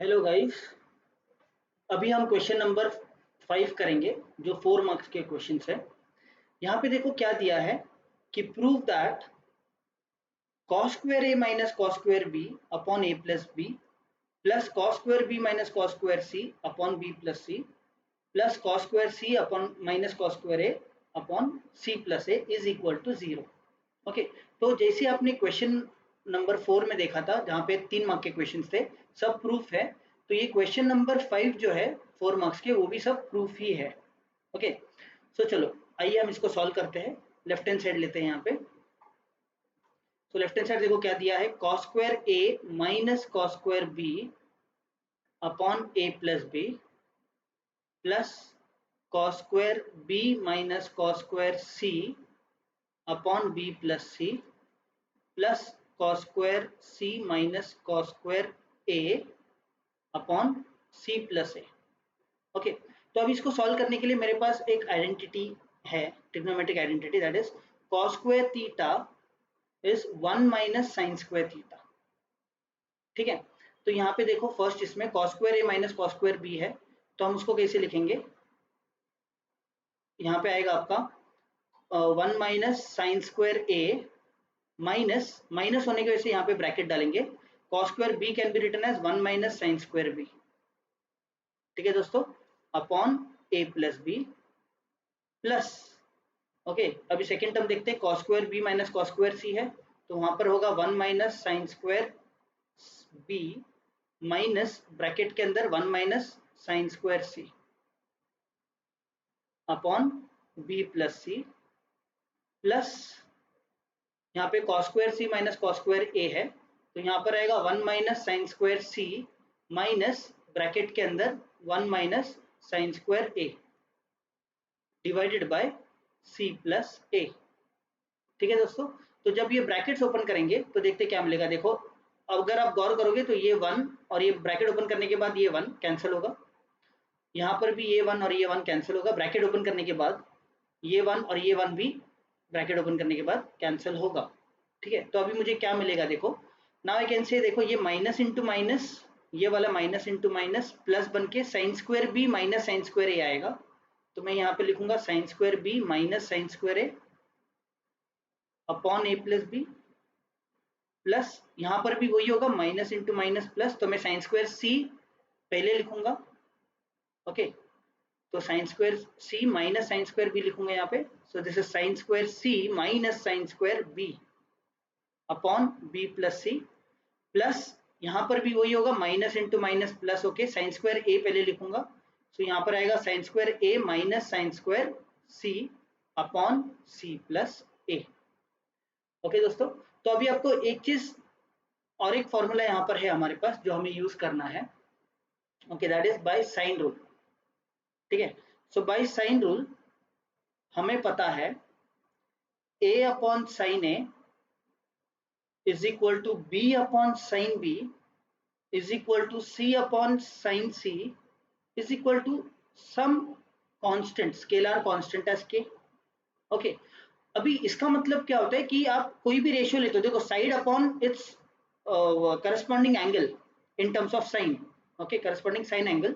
Hello guys. अभी हम question number 5 करेंगे जो 4 मार्क्स के क्वेश्चंस है। यहाँ पे देखो क्या दिया है कि prove that cos square a minus cos square b upon a plus b plus cos square b minus cos square c upon b plus c plus cos square c upon minus cos square a upon c plus a is equal to 0। Okay, तो जैसे आपने question number 4 में देखा था जहाँ पे 3 mark के question थे, सब प्रूफ है। तो ये क्वेश्चन नंबर 5 जो है 4 मार्क्स के, वो भी सब प्रूफ ही है। ओके, सो चलो आइए हम इसको सॉल्व करते हैं। लेफ्ट हैंड साइड लेते हैं यहाँ पे। तो लेफ्ट हैंड साइड देखो क्या दिया है, cos square a minus cos square b upon a plus b plus cos square b minus cos square c upon b plus c plus cos square c minus cos square a upon c plus a। Okay, तो अब इसको solve करने के लिए मेरे पास एक identity है, trigonometric identity, that is cos square theta is 1 minus sine square theta. ठीक है, तो यहाँ पे देखो फर्स्ट इसमें cos square a minus cos square b है, तो हम उसको कैसे लिखेंगे। यहाँ पे आएगा आपका 1 minus sine square a minus minus होने की वजह से यहाँ पे ब्रैकेट डालेंगे, cos square b can be written as 1 minus sine square b। ठीक है दोस्तों, upon a plus b plus, okay अभी सेकेंड टर्म देखते हैं, cos square b minus cos square c है, तो वहां पर होगा 1 minus sine square b minus bracket के अंदर 1 minus sine square c upon b plus c plus यहाँ पे cos square c minus cos square a है, तो यहाँ पर आएगा 1 minus sine square c minus bracket के अंदर 1 minus sine square a divided by c plus a। ठीक है दोस्तों, तो जब ये ब्रैकेट्स ओपन करेंगे तो देखते क्या मिलेगा। देखो अगर आप गौर करोगे तो ये 1 और ये ब्रैकेट ओपन करने के बाद ये 1 कैंसिल होगा, यहाँ पर भी ये 1 और ये 1 कैंसिल होगा, ब्रैकेट ओपन करने के बाद ये 1 और ये 1 भी ब्रैकेट ओपन करने के बाद कैंसिल होगा। ठीक है, तो अभी मुझे क्या मिलेगा, देखो नाउ आई कैन से, देखो ये माइनस इंटू माइनस, ये वाला माइनस इंटू माइनस प्लस बन के sine square B minus sine square A आएगा, तो मैं यहाँ पे लिखूंगा sine square B minus sine square A upon A plus B plus यहाँ पर भी वही होगा माइनस इंटू माइनस प्लस, तो मैं साइन स्क्वायर सी पहले लिखूंगा। ओके, तो साइन स्क्वायर सी माइनस साइन स्क्वायर बी लिखूंगा यहाँ पे, so this is sine square C minus sine square B upon B plus C plus यहाँ पर भी वही होगा minus into minus plus, okay sine square A पहले लिखूंगा, सो यहाँ पर आएगा साइन स्क्वायर ए minus sine square C upon C plus ए। ओके दोस्तों, तो अभी आपको एक चीज और एक फॉर्मूला यहाँ पर है हमारे पास जो हमें यूज करना है। Okay, that is by sine rule. ठीक है, सो बाय साइन रूल हमें पता है a upon sine A is equal to b upon sine b is equal to c upon sine c is equal to some constant, scalar constant as K. Okay, अभी इसका मतलब क्या होता है कि आप कोई भी रेशियो लेते हो, देखो side upon its corresponding angle in terms of sine, okay corresponding sign angle,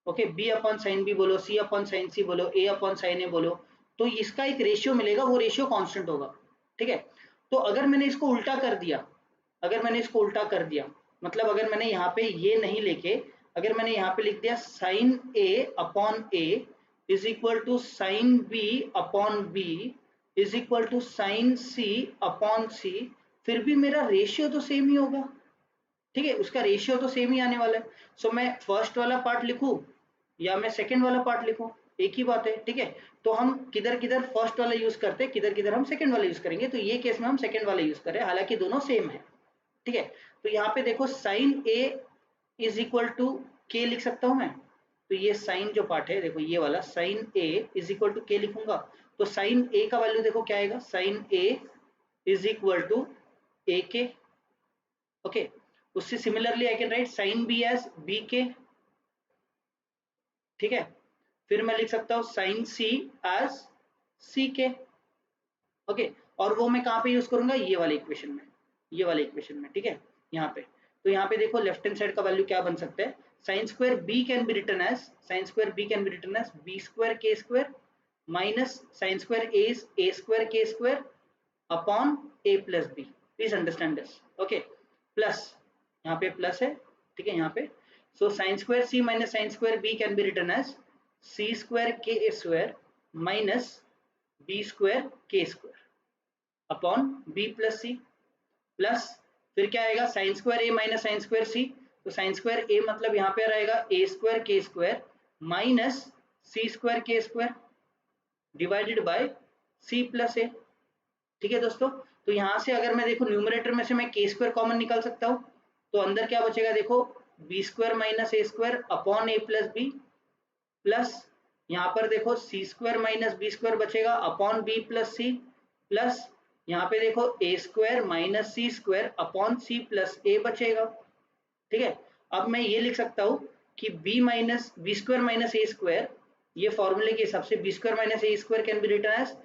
okay B upon sine B बोलो, सी अपॉन साइन सी बोलो, ए अपॉन साइन ए बोलो, तो इसका एक रेशियो मिलेगा, वो रेशियो कांस्टेंट होगा। ठीक है, तो अगर मैंने इसको उल्टा कर दिया, अगर मैंने इसको उल्टा कर दिया, मतलब अगर मैंने यहाँ पे ये नहीं लेके, अगर मैंने यहाँ पे लिख दिया sine A upon A is equal to sine B upon B is equal to sine C upon C, फिर भी मेरा रेशियो तो सेम ही होगा। ठीक है, उसका रेशियो तो सेम ही आने वाला है। सो मैं फर्स्ट वाला पार्ट लिखूं या मैं सेकंड वाला पार्ट लिखूं, एक ही बात है। ठीक है, तो हम किधर किधर फर्स्ट वाला यूज करते हैं, किधर किधर हम सेकंड वाला यूज करेंगे, तो ये केस में हम सेकंड वाला यूज कर रहे हैं, हालांकि दोनों सेम है। ठीक है, तो यहाँ पे देखो sine A is equal to K लिख सकता हूं मैं, तो ये साइन जो पार्ट है देखो ये वाला sine A is equal to K लिखूंगा, तो साइन ए का वैल्यू देखो क्या आएगा, sine A is equal to A K. Okay, उससे similarly I can write sine B as B K. ठीक है, फिर मैं लिख सकता हूँ साइन सी एज सी के। ओके, और वो मैं कहाँ पे यूज करूंगा, ये वाले इक्वेशन में, ये वाले इक्वेशन में। ठीक है, यहाँ पे तो यहाँ पे देखो लेफ्ट हैंड साइड का वैल्यू क्या बन सकता है, sine square B can be written as B square K square minus sine square A square K square upon A plus B. Please understand this, okay. Plus यहाँ पे plus है, ठीक है यहाँ पे। So sine square C minus sine square B can be written as C square K square minus B square K square upon B plus C. Plus फिर क्या आएगा, साइन स्क्वायर ए माइनस साइन स्क्वायर सी, तो sine square A मतलब यहाँ पे रहेगा A square K square minus C square K square divided by C plus A. ठीक है दोस्तों, तो यहाँ से अगर मैं देखो न्यूमरेटर में से मैं के स्क्वायर कॉमन निकाल सकता हूँ, तो अंदर क्या बचेगा देखो, B square minus A square upon A plus B, plus यहाँ पर देखो सी स्क्वायर माइनस बी स्क्वायर बचेगा upon B plus C, plus यहाँ पे देखो ए स्क्वायर माइनस सी स्क्वायर अपॉन सी प्लस ए बचेगा। ठीक है, अब मैं ये लिख सकता हूँ कि बी स्क्वायर माइनस ए स्क्वायर, ये फॉर्मूले के हिसाब से B square minus A square can be written as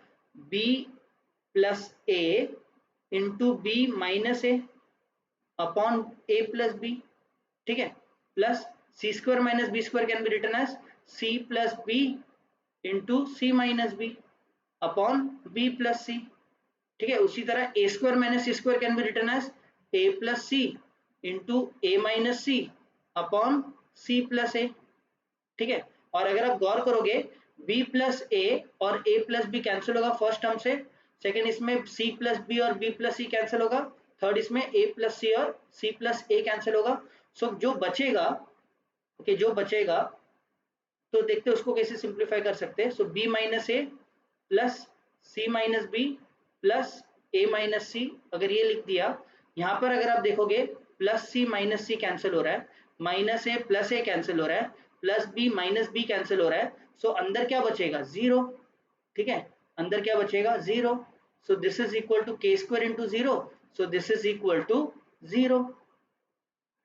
B plus A into B minus A upon A plus B. ठीक है, plus C square minus B square can be written as C plus B into C minus B upon B plus C. ठीक है, उसी तरह A square minus C square can be written as a plus C into A minus C upon C plus A. ठीक है, और अगर आप गौर करोगे b प्लस ए और a प्लस बी कैंसिल होगा फर्स्ट टर्म से, सेकेंड इसमें c प्लस बी और b प्लस सी कैंसिल होगा, थर्ड इसमें a प्लस सी और c प्लस ए कैंसिल होगा। सो जो बचेगा, ओके, जो बचेगा तो देखते हैं उसको कैसे सिंप्लीफाई कर सकते हैं। So b minus a plus c minus b plus a minus c, अगर ये लिख दिया, यहाँ पर अगर आप देखोगे plus c minus c cancel हो रहा है, minus a plus a cancel हो रहा है, plus b minus b cancel हो रहा है। सो अंदर क्या बचेगा, जीरो। ठीक है, अंदर क्या बचेगा, zero. So this is equal to K square into zero, so this is equal to zero.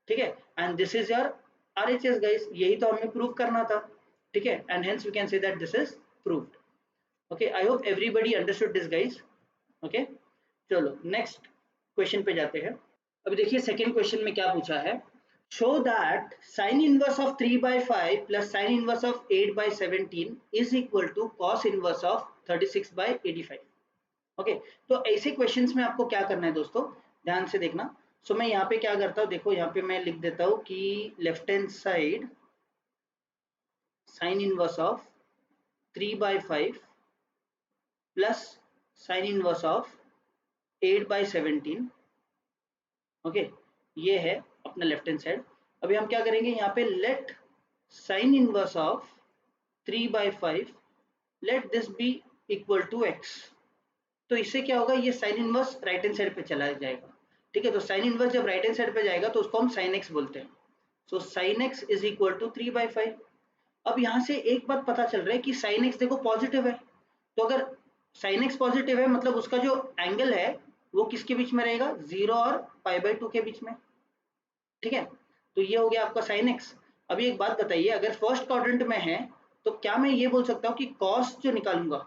ठीक है, and this is your RHS guys, यही तो हमें प्रूव करना था। ठीक है, and hence we can say that this is proved. Okay, I hope everybody understood this guys. Okay, चलो नेक्स्ट क्वेश्चन पे जाते हैं। अभी देखिए सेकेंड क्वेश्चन में क्या पूछा है, show that sin inverse of 3/5 plus sin inverse of 8/17 is equal to cos inverse of 36/85। Okay, तो ऐसे क्वेश्चंस में आपको क्या करना है दोस्तों, ध्यान से देखना। सो मैं यहाँ पे क्या करता हूँ, देखो यहाँ पे मैं लिख देता हूँ कि left hand side sin inverse of 3/5 plus sin inverse of 8/17। Okay, ये है अपना लेफ्ट हैंड साइड। अभी हम क्या करेंगे, यहाँ पे let sine inverse of 3/5 let this be equal to x। तो इससे क्या होगा, ये sine inverse right hand side पे चला जाएगा। ठीक है, तो साइन इनवर्स जब राइट हैंड साइड पे जाएगा तो उसको हम साइन x बोलते हैं। So sine x is equal to 3/5। अब यहाँ से एक बात पता चल रहा है कि साइन x देखो पॉजिटिव है, तो अगर साइन x पॉजिटिव है मतलब उसका जो एंगल है वो किसके बीच में रहेगा, 0 और π/2 के बीच में। ठीक है, तो ये हो गया आपका साइन x। अभी एक बात बताइए, अगर फर्स्ट क्वाड्रेंट में है तो क्या मैं ये बोल सकता हूँ कि कॉस जो निकालूंगा,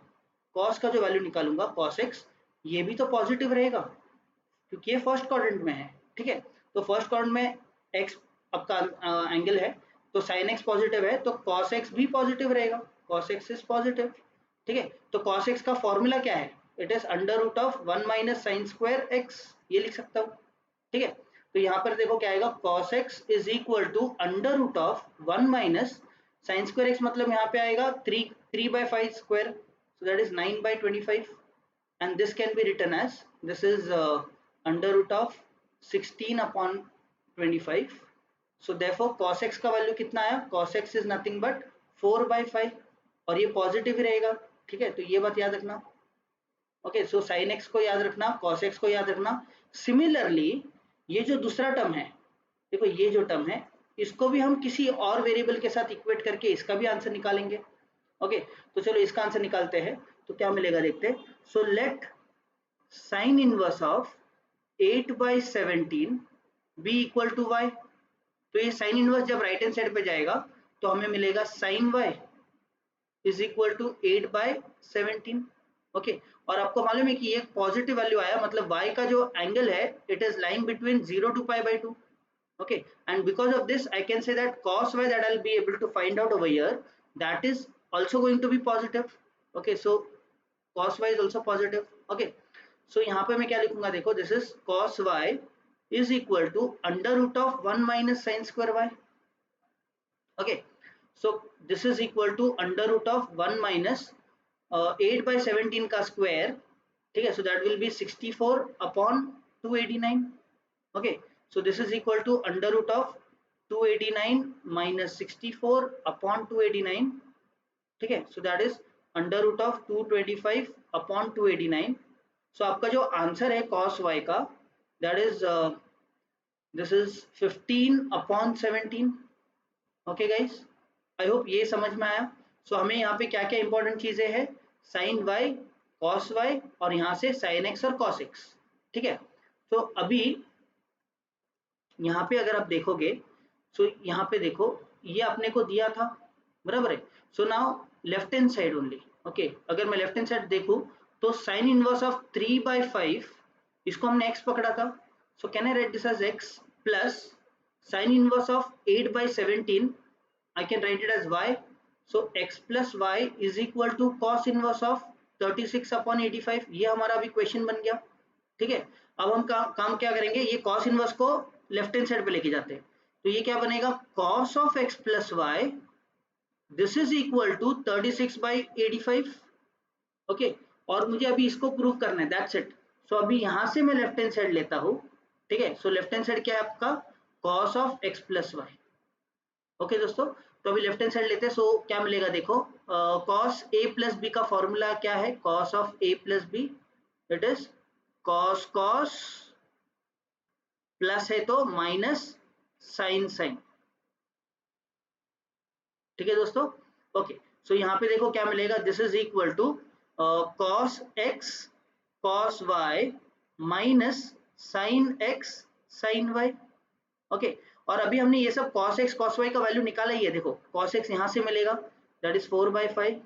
कॉस का जो वैल्यू निकालूंगा कॉस x, ये भी तो पॉजिटिव रहेगा क्योंकि ये फर्स्ट क्वाड्रेंट में है। ठीक है, तो फर्स्ट क्वाड्रेंट में x आपका एंगल है, तो साइन x पॉजिटिव है तो कॉस x भी पॉजिटिव रहेगा, कॉस x इज पॉजिटिव। ठीक है, तो कॉस x का फॉर्मूला क्या है, it is under root of 1 minus sine square x, ये लिख सकता हूँ। ठीक है, तो यहाँ पर देखो क्या आएगा, cos x is equal to under root of 1 minus sine square x, मतलब यहाँ पे आएगा 3/5 square, so that is 9/25 and this can be written as this is under root of 16/25। So therefore cos x का value कितना आया, cos x is nothing but 4/5 और ये positive ही रहेगा। ठीक है, तो ये बात याद रखना। ओके, सो साइन x को याद रखना, cos x को याद रखना। सिमिलरली ये जो दूसरा टर्म है, देखो ये जो टर्म है इसको भी हम किसी और वेरिएबल के साथ इक्वेट करके इसका भी आंसर निकालेंगे। ओके, तो चलो इसका आंसर निकालते हैं, तो क्या मिलेगा देखते हैं। So let sine inverse of 8/17 be equal to y। तो ये साइन इनवर्स जब राइट हैंड साइड पे जाएगा तो हमें मिलेगा sine y is equal to 8/17। Okay, और आपको मालूम है कि एक पॉजिटिव वैल्यू आया मतलब y का जो एंगल है it is lying between 0 to π/2। Okay, and because of this I can say that cos y that I'll be able to find out over here, that is also going to be positive. Okay, so cos y is also positive. Okay, so यहाँ पे मैं क्या लिखूंगा, देखो this is cos y is equal to under root of 1 minus sin square y. Okay, so this is equal to under root of 1 minus 8 by 17 का square. ठीक है, so that will be 64 upon 289. Okay, so this is equal to under root of 289 minus 64 upon 289. ठीक है, so that is under root of 225 upon 289. so आपका जो answer है cos y का, that is this is 15 upon 17. Okay guys, I hope ये समझ में आया. सो हमें यहाँ पे क्या क्या इंपॉर्टेंट चीजें हैं, साइन वाई, कॉस वाई और यहाँ से साइन एक्स और कॉस एक्स. ठीक है, तो अभी यहाँ पे अगर आप देखोगे, सो यहाँ पे देखो ये अपने को दिया था, बराबर है. So now left hand side only. Okay, अगर मैं लेफ्ट हैंड साइड देखूँ तो साइन इनवर्स ऑफ 3/5, इसको हमने एक्स पकड़ा था. So can I write this as x plus sin inverse of 8/17, I can write it as y. So x plus y is equal to cos inverse of 36 upon 85. ये हमारा अभी question बन गया. ठीक है, अब हम काम क्या करेंगे, ये cos इनवर्स को लेफ्ट हैंड साइड पे लेके जाते हैं. तो ये क्या बनेगा, cos of x plus y, this is equal to 36/85. Okay, और मुझे अभी इसको प्रूव करना है, दैट्स इट. सो अभी यहाँ से मैं लेफ्ट हैंड साइड लेता हूँ. ठीक है, सो लेफ्ट हैंड साइड क्या है आपका, cos of x plus y. Okay दोस्तों, तो अभी लेफ्ट हैंड साइड लेते हैं. सो क्या मिलेगा, देखो cos a plus b का फॉर्मूला क्या है, cos of a plus b, it is cos cos plus है तो माइनस sin sin. ठीक है दोस्तों. ओके, सो यहाँ पे देखो क्या मिलेगा, this is equal to cos x cos y minus sin x sin y. Okay, और अभी हमने ये सब cos x cos y का वैल्यू निकाला ही है. देखो cos x यहाँ से मिलेगा, दैट इज 4/5.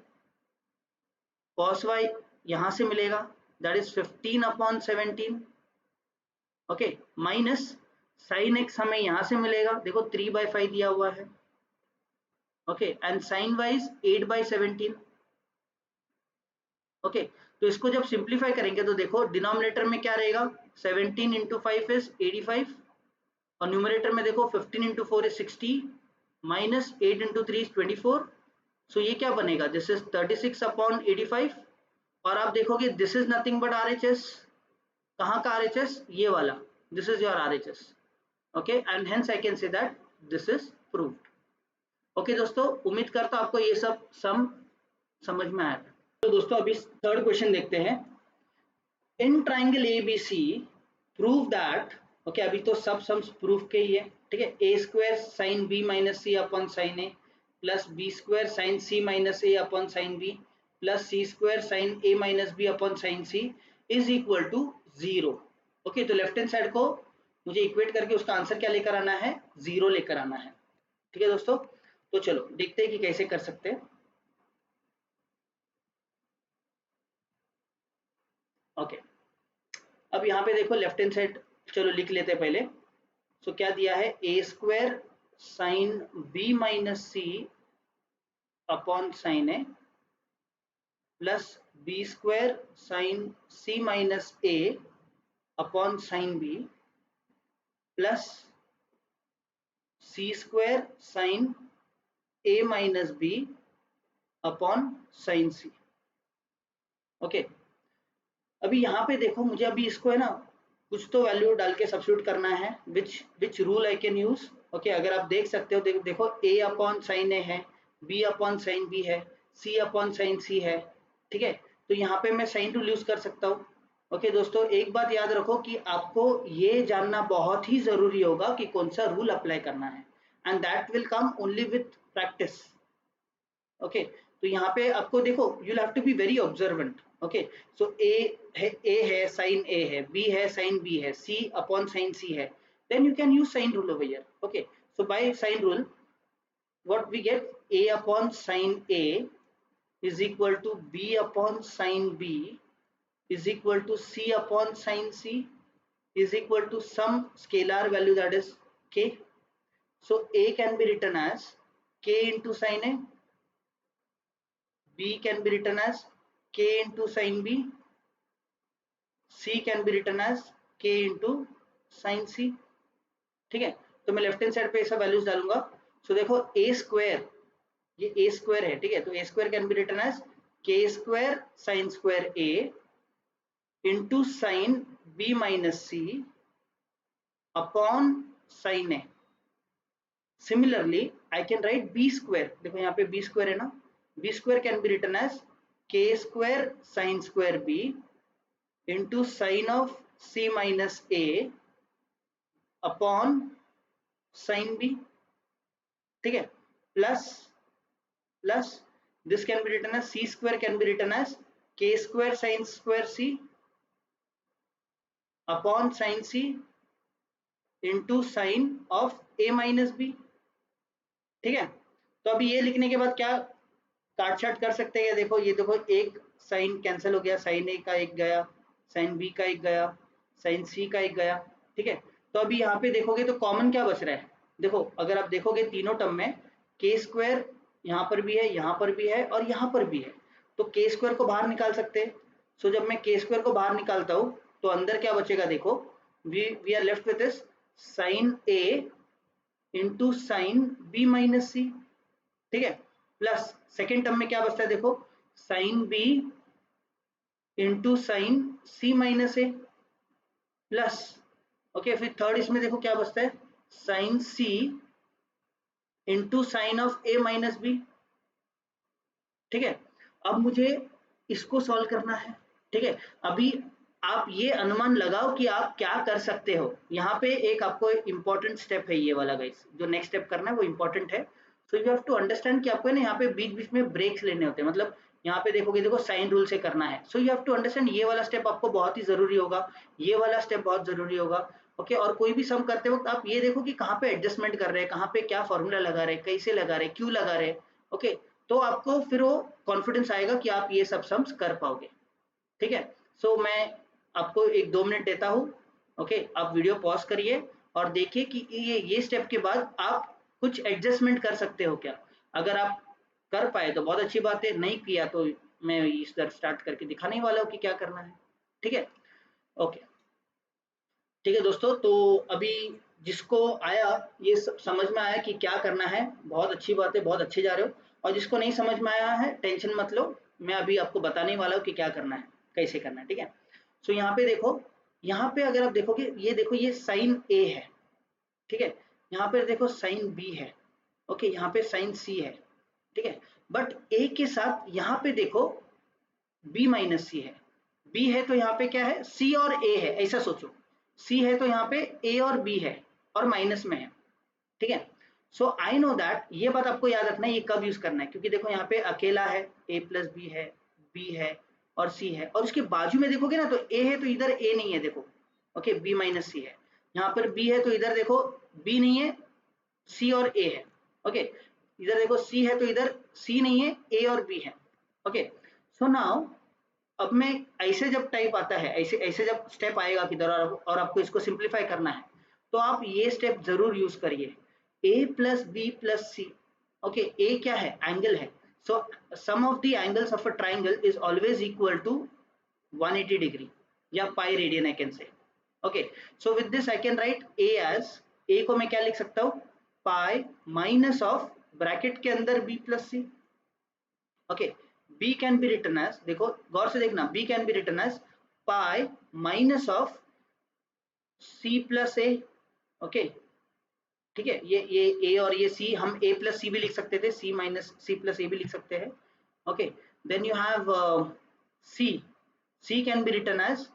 cos y यहाँ से मिलेगा, that is 15 upon 17. Okay, minus sin x हमें यहाँ से मिलेगा, देखो 3/5 दिया हुआ है. Okay, and sin y is 8/17. Okay, तो इसको जब सिंप्लीफाई करेंगे तो देखो डिनोमिनेटर में क्या रहेगा, 17 into 5 is 85, और न्यूमरेटर में देखो 15 into 4 is 60, minus 8 into 3 is 24. सो ये क्या बनेगा, दिस इज 36 upon 85. और आप देखोगे this is nothing but RHS. कहाँ का RHS, ये वाला, this is your RHS. Okay, and hence I can say that this is proved. Okay दोस्तों, उम्मीद करता हूँ आपको ये सब सम समझ में आया. तो दोस्तों अभी थर्ड क्वेश्चन देखते हैं. In triangle ABC prove that. Okay, अभी तो सब सम्स प्रूफ के ही है. ठीक है, a square sine b minus C upon sine A plus b square sine c minus A upon sine b plus c square sine a minus b upon sine c is equal to 0. Okay, तो left hand side को मुझे equate करके उसका answer क्या लेकर आना है, 0 लेकर आना है. ठीक है दोस्तों, तो चलो देखते हैं कि कैसे कर सकते हैं. ओके, अब यहाँ पे देखो लेफ्ट हैंड साइड, चलो लिख लेते हैं पहले. सो क्या दिया है, a square sine b minus C upon sine A plus b square sine c minus A upon sine b plus c square sine a minus b upon sine c. Okay, अभी यहाँ पे देखो मुझे अभी इसको है ना कुछ तो वैल्यू डाल के सब्स्टिट्यूट करना है, which rule I can use. Okay, अगर आप देख सकते हो, देखो a अपॉन साइन ए है, b अपॉन साइन b है, c अपॉन साइन c है. ठीक है, तो यहाँ पे मैं साइन रूल यूज कर सकता हूँ. ओके दोस्तों, एक बात याद रखो कि आपको ये जानना बहुत ही जरूरी होगा कि कौन सा रूल अप्लाई करना है, and that will come only with practice. Okay, तो यहाँ पे आपको देखो you have to be very observant. Okay, so a है साइन a है, b है साइन b है, c अपॉन साइन c है, then you can use sine rule over here. Okay, so by sine rule what we get, a upon sine a is equal to b upon sine b is equal to c upon sine c is equal to some scalar value, that is k. So A can be written as k into sin A, B can be written as k into sin B, C can be written as k into sin C। ठीक है, तो मैं left hand side पे ऐसा values डालूंगा। सो देखो ए square, ये ए square है, ठीक है, तो A square can be written as K square sine square A into sine B minus C upon sine A. Similarly I can write B square, देखो यहाँ पे बी स्क्वायर है ना, B square can be written as K square sine square B into sine of C minus A upon sine B. ठीक है, plus plus this can be written as c square can be written as k square sin square c upon sin c into sin of a minus b। ठीक है, तो अभी ये लिखने के बाद क्या काट छाट कर सकते हैं, देखो ये देखो एक साइन कैंसिल हो गया, साइन ए का एक गया, साइन बी का एक गया, साइन सी का एक गया। ठीक है, तो अभी यहाँ पे देखोगे तो कॉमन क्या बच रहा है, देखो अगर आप देखोगे तीनों टर्म में के स्क्वायर यहाँ पर भी है, यहाँ पर भी है और यहाँ पर भी है, तो के स्क्वायर को बाहर निकाल सकते हैं। सो जब मैं के स्क्वायर को बाहर निकालता हूँ तो अंदर क्या बचेगा, देखो we are left with this sine A into sine B minus C. ठीक है, प्लस सेकेंड टर्म में क्या बचता है, देखो sine B into sine C minus a plus, okay, फिर थर्ड इसमें देखो क्या बचता है, sine c into sine of A minus B. ठीक है, अब मुझे इसको सॉल्व करना है। ठीक है, अभी आप ये अनुमान लगाओ कि आप क्या कर सकते हो। यहाँ पे एक आपको इंपॉर्टेंट स्टेप है ये वाला गाइस, जो नेक्स्ट स्टेप करना है वो इंपॉर्टेंट है। So you have to understand कि आपको ना यहाँ पे बीच बीच में ब्रेक्स लेने होते हैं, मतलब यहाँ पे देखोगे देखो साइन रूल से करना है। So you have to understand ये वाला स्टेप आपको बहुत ही जरूरी होगा, ये वाला स्टेप बहुत जरूरी होगा। ओके, और कोई भी सम करते वक्त आप ये देखो कि कहाँ पे एडजस्टमेंट कर रहे हैं, कहाँ पे क्या फॉर्मूला लगा रहे हैं, कैसे लगा रहे हैं, क्यों लगा रहे हैं। ओके, तो आपको फिर वो कॉन्फिडेंस आएगा कि आप ये सब सम्स कर पाओगे। ठीक है, सो मैं आपको 1-2 मिनट देता हूँ। ओके, आप वीडियो पॉज करिए और देखिए कि ये स्टेप के बाद आप कुछ एडजस्टमेंट कर सकते हो क्या। अगर आप कर पाए तो बहुत अच्छी बात है, नहीं किया तो मैं इस तरह स्टार्ट करके दिखाने वाला हूँ कि क्या करना है। ठीक है, ओके, ठीक है दोस्तों, तो अभी जिसको आया ये समझ में आया कि क्या करना है, बहुत अच्छी बात है, बहुत अच्छे जा रहे हो। और जिसको नहीं समझ में आया है टेंशन मत लो, मैं अभी आपको बताने वाला हूँ कि क्या करना है, कैसे करना है। ठीक है, सो यहाँ पे देखो, यहाँ पे अगर आप देखोगे ये देखो ये साइन ए है। ठीक है, यहाँ पे देखो साइन बी है, ओके, यहाँ पे साइन सी है। ठीक है, बट ए के साथ यहाँ पे देखो बी माइनस सी है, बी है तो यहाँ पे क्या है, सी और ए है, ऐसा सोचो। सी है तो यहाँ पे ए और बी है और माइनस में है। ठीक है, सो आई नो दैट, ये बात आपको याद रखना है ये कब यूज करना है, क्योंकि देखो यहाँ पे अकेला है, ए प्लस बी है, बी है और सी है, और उसके बाजू में देखोगे ना तो ए है तो इधर ए नहीं है, देखो ओके, बी माइनस सी है। यहाँ पर बी है तो इधर देखो बी नहीं है, सी और ए है। ओके, इधर देखो सी है तो इधर सी नहीं है, ए और बी है। ओके, सो नाउ अब मैं ऐसे जब टाइप आता है, ऐसे ऐसे जब स्टेप आएगा किधर और आपको इसको सिंप्लीफाई करना है, तो आप ये स्टेप जरूर यूज करिए, A plus B plus C. Okay, A क्या है, एंगल है। So sum of the angles of a triangle is always equal to 180 degree या pi radian I can say. Okay, so with this I can write A as, A को मैं क्या लिख सकता हूँ, पाई माइनस ऑफ ब्रैकेट के अंदर b plus C. Okay, b can be written as, देखो गौर से देखना, b can be written as pi minus of c plus A. Okay, ठीक है, ये a और ये c, हम a प्लस सी भी लिख सकते थे, c minus c plus a भी लिख सकते हैं। Okay, then you have c, c can be written as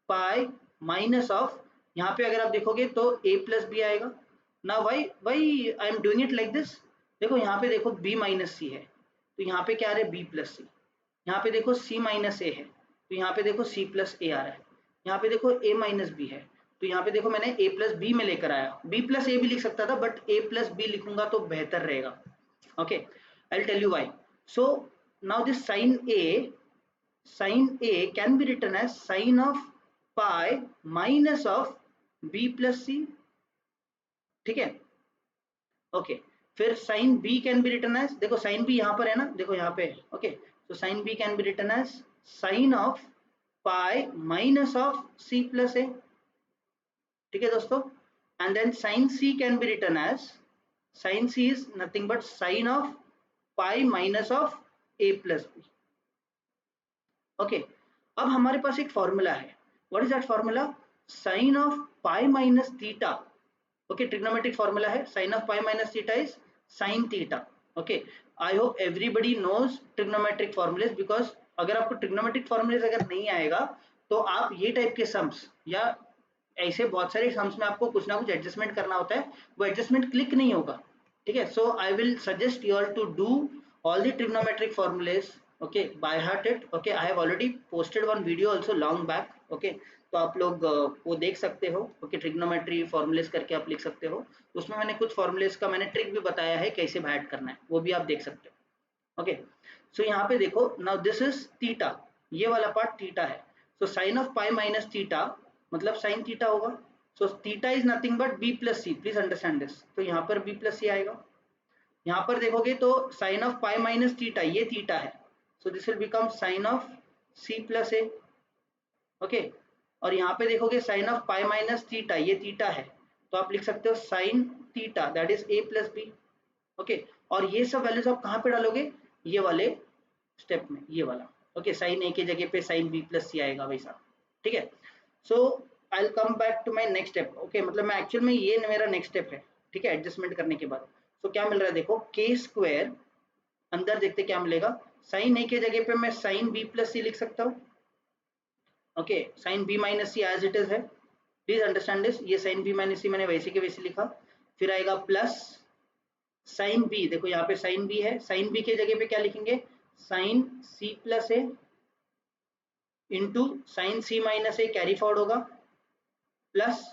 pi minus of, यहाँ पे अगर आप देखोगे तो a प्लस बी आएगा ना, why I am doing it like this, देखो यहाँ पे देखो b माइनस सी है तो यहाँ पे क्या आ रहा है, b प्लस सी। यहाँ पे देखो c माइनस ए है तो यहाँ पे देखो c प्लस ए आ रहा है। यहाँ पे देखो a माइनस बी है तो यहाँ पे देखो मैंने a प्लस बी में लेकर आया, b प्लस ए भी लिख सकता था बट a प्लस बी लिखूंगा तो बेहतर रहेगा। Okay, I will tell you why. So now this sin a can be written as sin of pi minus of b plus c। ठीक है, ओके, फिर sine B can be written as, देखो sine B यहाँ पर है ना, देखो यहाँ पे, ओके, तो sine B can be written as sine of pi minus of C plus A, ठीक है दोस्तों, and then sine C can be written as, sine C is nothing but sine of pi minus of A plus B. Okay, अब हमारे पास एक formula है, what is that formula, sine of pi minus theta, okay, trigonometric formula है, sine of pi minus theta is sine theta. Okay, I hope everybody knows trigonometric formulas, because अगर आपको trigonometric formulas अगर नहीं आएगा तो आप ये टाइप के सम्स या ऐसे बहुत सारे सम्स में आपको कुछ ना कुछ एडजस्टमेंट करना होता है, वो एडजस्टमेंट क्लिक नहीं होगा, ठीक है। So I will suggest you all to do all the trigonometric formulas, okay, by heart it, okay, I have already posted one video also long back, okay, तो आप लोग वो देख सकते हो, ओके, ट्रिग्नोमेट्री फॉर्मूलेस करके आप लिख सकते हो, तो उसमें मैंने कुछ फॉर्मूलेस का मैंने ट्रिक भी बताया है कैसे बाइट करना है, वो भी आप देख सकते हो। ओके, सो यहाँ पे देखो, नाउ दिस इज थीटा, ये वाला पार्ट थीटा है, so sine of pi minus theta मतलब साइन थीटा होगा, so theta is nothing but b plus c, please understand this, तो यहाँ पर बी प्लस सी आएगा, यहाँ पर देखोगे तो sine of pi minus theta, ये थीटा है, so this will become sine of C plus A, okay, और यहाँ पे देखोगे sine of pi minus theta, ये थीटा है, तो आप लिख सकते हो sine theta that is a plus B, okay, और ये सब वैल्यूज आप कहाँ पे डालोगे, ये वाले स्टेप में, ये वाला, ओके, साइन ए की जगह पे साइन बी प्लस सी आएगा वैसा, ठीक है। So I will come back to my next step, okay, मतलब मैं एक्चुअल में ये मेरा नेक्स्ट स्टेप है, ठीक है, एडजस्टमेंट करने के बाद, सो क्या मिल रहा है देखो, के स्क्वायर, अंदर देखते क्या मिलेगा, साइन ए के जगह पे मैं साइन बी प्लस सी लिख सकता हूँ, okay, sine B minus c as it is है, प्लीज अंडरस्टैंड दिस, ये साइन बी माइनस सी मैंने वैसे के वैसे लिखा, फिर आएगा प्लस साइन बी, देखो यहाँ पे साइन बी है, साइन बी के जगह पे क्या लिखेंगे, sine C plus A into sine C minus A carry forward होगा, प्लस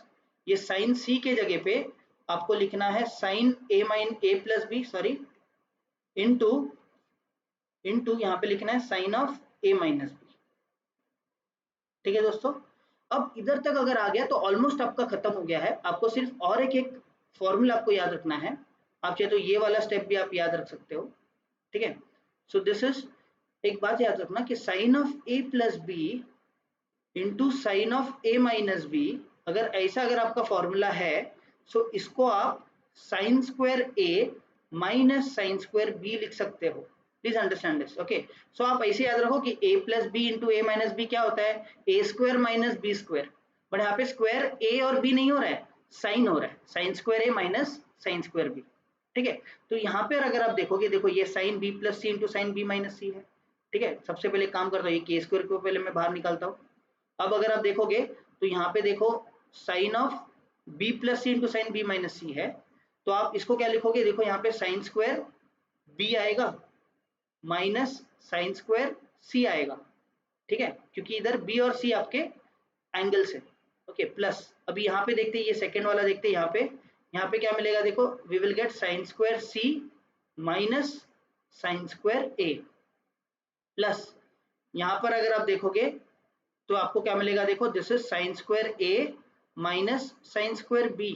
ये साइन सी के जगह पे आपको लिखना है साइन ए plus B, sorry, into into यहाँ पे लिखना है sine of A minus B, ठीक है दोस्तों। अब इधर तक अगर आ गया तो ऑलमोस्ट आपका खत्म हो गया है, आपको सिर्फ और एक फॉर्मूला आपको याद रखना है, आप चाहे तो ये वाला स्टेप भी आप याद रख सकते हो, ठीक है। सो दिस इज, एक बात याद रखना कि sine of A plus B into sine of A minus B, अगर आपका फॉर्मूला है, सो इसको आप साइन स्क्वायर ए माइनस साइन स्क्वायर बी लिख सकते हो, please understand this, okay. So आप ऐसे याद रखो कि a plus B into A minus B क्या होता है, A square minus B square, but यहाँ पे स्क्वायर ए और बी नहीं हो रहा है, साइन हो रहा है, साइन स्क्वायर ए माइनस साइन स्क्वायर बी, ठीक है। तो यहाँ पे अगर आप देखोगे, देखो ये sine B plus C into sine B minus C है, ठीक है, सबसे पहले काम करता हूँ, ये के स्क्वायर को पहले मैं बाहर निकालता हूँ, अब अगर आप देखोगे तो यहाँ पे देखो sine of B plus C into sine B minus C है, तो आप इसको क्या लिखोगे, देखो यहाँ पे साइन स्क्वायर बी आएगा माइनस साइन स्क्वायर सी आएगा, ठीक है, क्योंकि इधर बी और सी आपके एंगल्स है, ओके, प्लस अभी यहाँ पे देखते हैं, ये सेकंड वाला देखते हैं, यहाँ पे क्या मिलेगा, देखो we will get sine square C minus sine square A, plus यहाँ पर अगर आप देखोगे तो आपको क्या मिलेगा, देखो this is sine square A minus sine square b,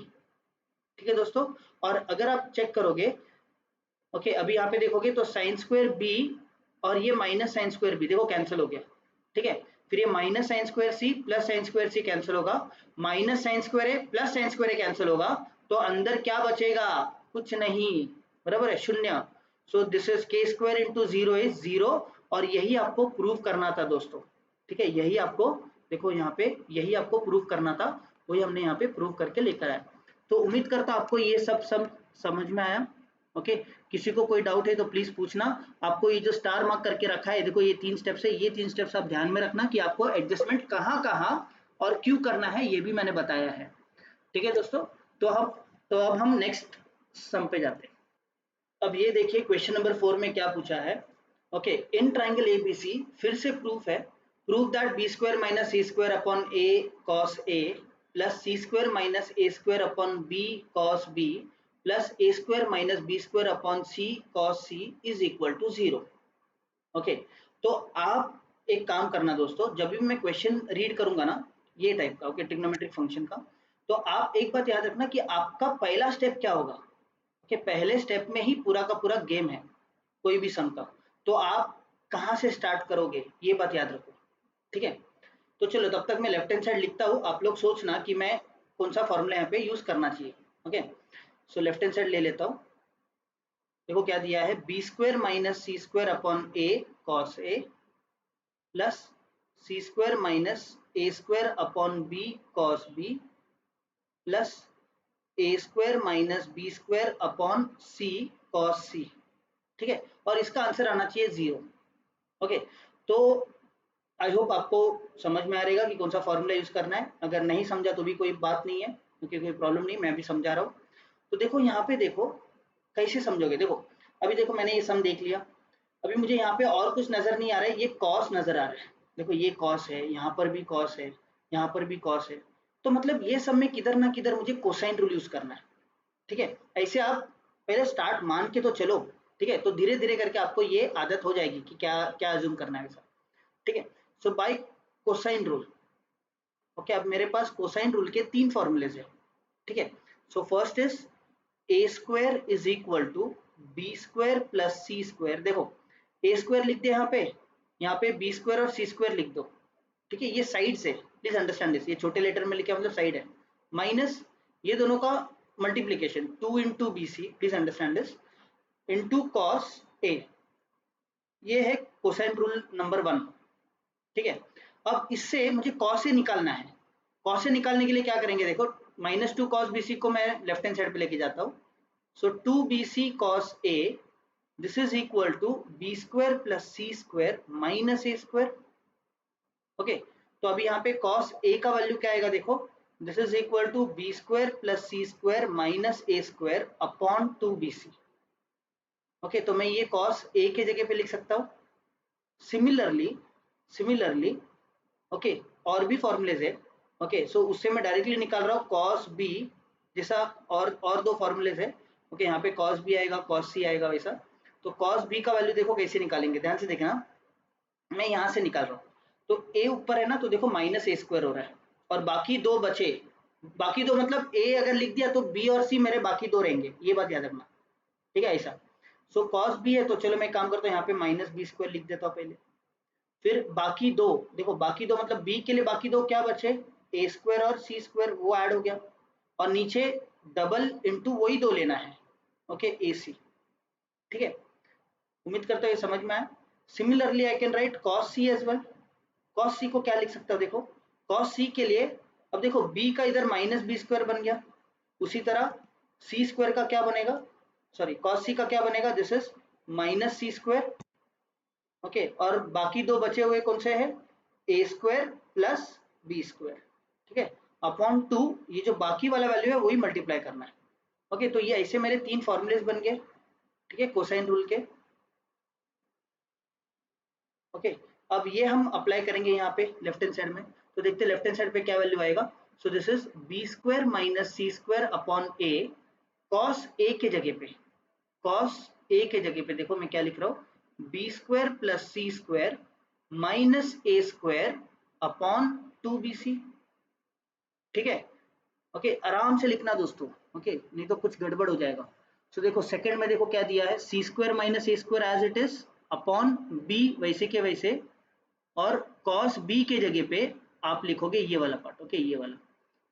ठीक है दोस्तों। और अगर आप चेक करोगे, ओके, अभी यहाँ पे देखोगे तो साइन स्क्वायर बी और ये माइनस साइन स्क्वायर बी देखो कैंसिल हो गया, ठीक है, फिर ये minus sine square C plus sine square C cancel होगा, minus sine square A plus sine square A cancel होगा, तो अंदर क्या बचेगा, कुछ नहीं, बराबर है, शून्य। सो दिस इज के square into zero is zero, और यही आपको प्रूव करना था दोस्तों, ठीक है, यही आपको, देखो यहाँ पे यही आपको प्रूव करना था, वही हमने यहाँ पे प्रूव करके लेकर आया। तो उम्मीद करता आपको ये सब समझ में आया, ओके, किसी को कोई डाउट है तो प्लीज पूछना। आपको ये जो स्टार मार्क करके रखा है, देखो ये 3 स्टेप्स है, ये 3 स्टेप्स आप ध्यान में रखना कि आपको एडजस्टमेंट कहाँ कहाँ और क्यों करना है, ये भी मैंने बताया है, ठीक है दोस्तों। तो अब हम नेक्स्ट सम पे जाते हैं। अब ये देखिए क्वेश्चन नंबर 4 में क्या पूछा है, ओके, इन ट्राइंगल एबीसी, फिर से प्रूफ है, proof that b square minus C square upon A cos A plus C square minus A square upon B cos B plus A square minus B square upon C cos c is equal to 0, okay. तो आप एक काम करना दोस्तों, जब भी मैं question read करूंगा ना ये टाइप का, ओके, ट्रिग्नोमेट्रिक फंक्शन का, तो आप एक बात याद रखना कि आपका पहला स्टेप क्या होगा, कि पहले स्टेप में ही पूरा का पूरा गेम है कोई भी सम का, तो आप कहाँ से स्टार्ट करोगे ये बात याद रखो, ठीक है। तो चलो तब तक मैं लेफ्ट हैंड साइड लिखता हूँ, आप लोग सोचना कि मैं कौन सा फॉर्मूला यहाँ पे यूज करना चाहिए। Okay, so left hand side ले लेता हूँ। देखो क्या दिया है, बी स्क्वायर माइनस सी स्क्वायर अपॉन ए कॉस ए प्लस सी स्क्वायर माइनस ए square upon B cos B plus ए square minus B square upon सी कॉस सी, ठीक है। और इसका आंसर आना चाहिए 0। ओके, तो आई होप आपको समझ में आ रहेगा कि कौन सा फॉर्मूला यूज करना है। अगर नहीं समझा तो भी कोई बात नहीं है, क्योंकि कोई प्रॉब्लम नहीं, मैं भी समझा रहा हूँ। तो देखो यहाँ पे देखो कैसे समझोगे। देखो अभी देखो मैंने ये सम देख लिया, अभी मुझे यहाँ पे और कुछ नजर नहीं आ रहा है, ये कॉस नजर आ रहा है। देखो ये कॉस है, यहाँ पर भी कॉस है, यहाँ पर भी कॉस है, तो मतलब ये सब में किधर ना किधर मुझे कोसाइन रूल यूज करना है, ठीक है। ऐसे आप पहले स्टार्ट मान के तो चलो, ठीक है, तो धीरे धीरे करके आपको ये आदत हो जाएगी कि क्या क्या अज्यूम करना है ऐसा, ठीक है। सो बाय कोसाइन रूल, ओके, अब मेरे पास कोसाइन रूल के 3 फॉर्मूलेज है, ठीक है। So first is A square is equal to B square plus C square. देखो ए स्क्वायर लिख दे यहाँ पे बी स्क्वायर और सी स्क्वायर लिख दो, ठीक है। ये साइड से, प्लीज अंडरस्टैंड दिस, ये छोटे लेटर में लिखा मतलब साइड है, माइनस ये दोनों का multiplication 2 into B C, please understand this, into cos A, ये है कोसाइन रूल नंबर 1, ठीक है। अब इससे मुझे कॉस से निकालना है, कॉस से निकालने के लिए क्या करेंगे, देखो -2 cos bc को मैं लेफ्ट हैंड साइड पे लेके जाता हूँ। So 2bc cos a this is equal to B square plus C square minus A square. Okay, तो अभी यहाँ पे cos a का वैल्यू क्या आएगा, देखो this is equal to B square plus C square minus A square upon 2bc। Okay, तो मैं ये cos a के जगह पे लिख सकता हूँ। सिमिलरली ओके, और भी फॉर्मूलेज है, ओके, सो उससे मैं डायरेक्टली निकाल रहा हूँ cos b जैसा, और 2 फॉर्मूलेज है, ओके, यहाँ पे cos b आएगा, cos c आएगा वैसा। तो cos b का वैल्यू देखो कैसे निकालेंगे, ध्यान से देखना, मैं यहाँ से निकाल रहा हूँ, तो a ऊपर है ना, तो देखो माइनस ए स्क्वायर हो रहा है, और बाकी 2 बचे, बाकी 2 मतलब a अगर लिख दिया तो b और c मेरे बाकी 2 रहेंगे, ये बात याद रखना, ठीक है ऐसा। सो cos b है, तो चलो मैं काम करता हूँ, यहाँ पे माइनस बी स्क्वायर लिख देता हूँ पहले, फिर बाकी 2, देखो बाकी 2 मतलब b के लिए बाकी 2 क्या बचे, ए स्क्वायर और सी स्क्वायर, वो ऐड हो गया, और नीचे डबल इंटू वही 2 लेना है, ओके, ए सी, ठीक है। उम्मीद करता हूँ ये समझ में आया। Similarly I can write cos c as well. cos c को क्या लिख सकता हूँ, देखो cos c के लिए, अब देखो b का इधर माइनस बी स्क्वायर बन गया, उसी तरह सी स्क्वायर का क्या बनेगा, सॉरी cos c का क्या बनेगा, this is minus C square, okay, और बाकी 2 बचे हुए कौन से हैं, a square plus B square, ठीक है, अपॉन 2, ये जो बाकी वाला वैल्यू है वही मल्टीप्लाई करना है। ओके, तो ये ऐसे मेरे 3 फॉर्मूलेज बन गए, ठीक है, कोसाइन रूल के। ओके, अब ये हम अप्लाई करेंगे यहाँ पे लेफ्ट हैंड साइड में, तो देखते हैं लेफ्ट हैंड साइड पे क्या वैल्यू आएगा। So this is B square minus C square upon A, cos A के जगह पे, कॉस ए के जगह पे देखो मैं क्या लिख रहा हूँ, बी स्क्वायर प्लस सी स्क्वायर माइनस ए स्क्वायर अपॉन 2bc, ठीक है। ओके, आराम से लिखना दोस्तों, ओके, नहीं तो कुछ गड़बड़ हो जाएगा। सो देखो सेकंड में देखो क्या दिया है, C square minus A square as it is upon B वैसे के वैसे, और कॉस बी के जगह पे आप लिखोगे ये वाला पार्ट, ओके, ये वाला।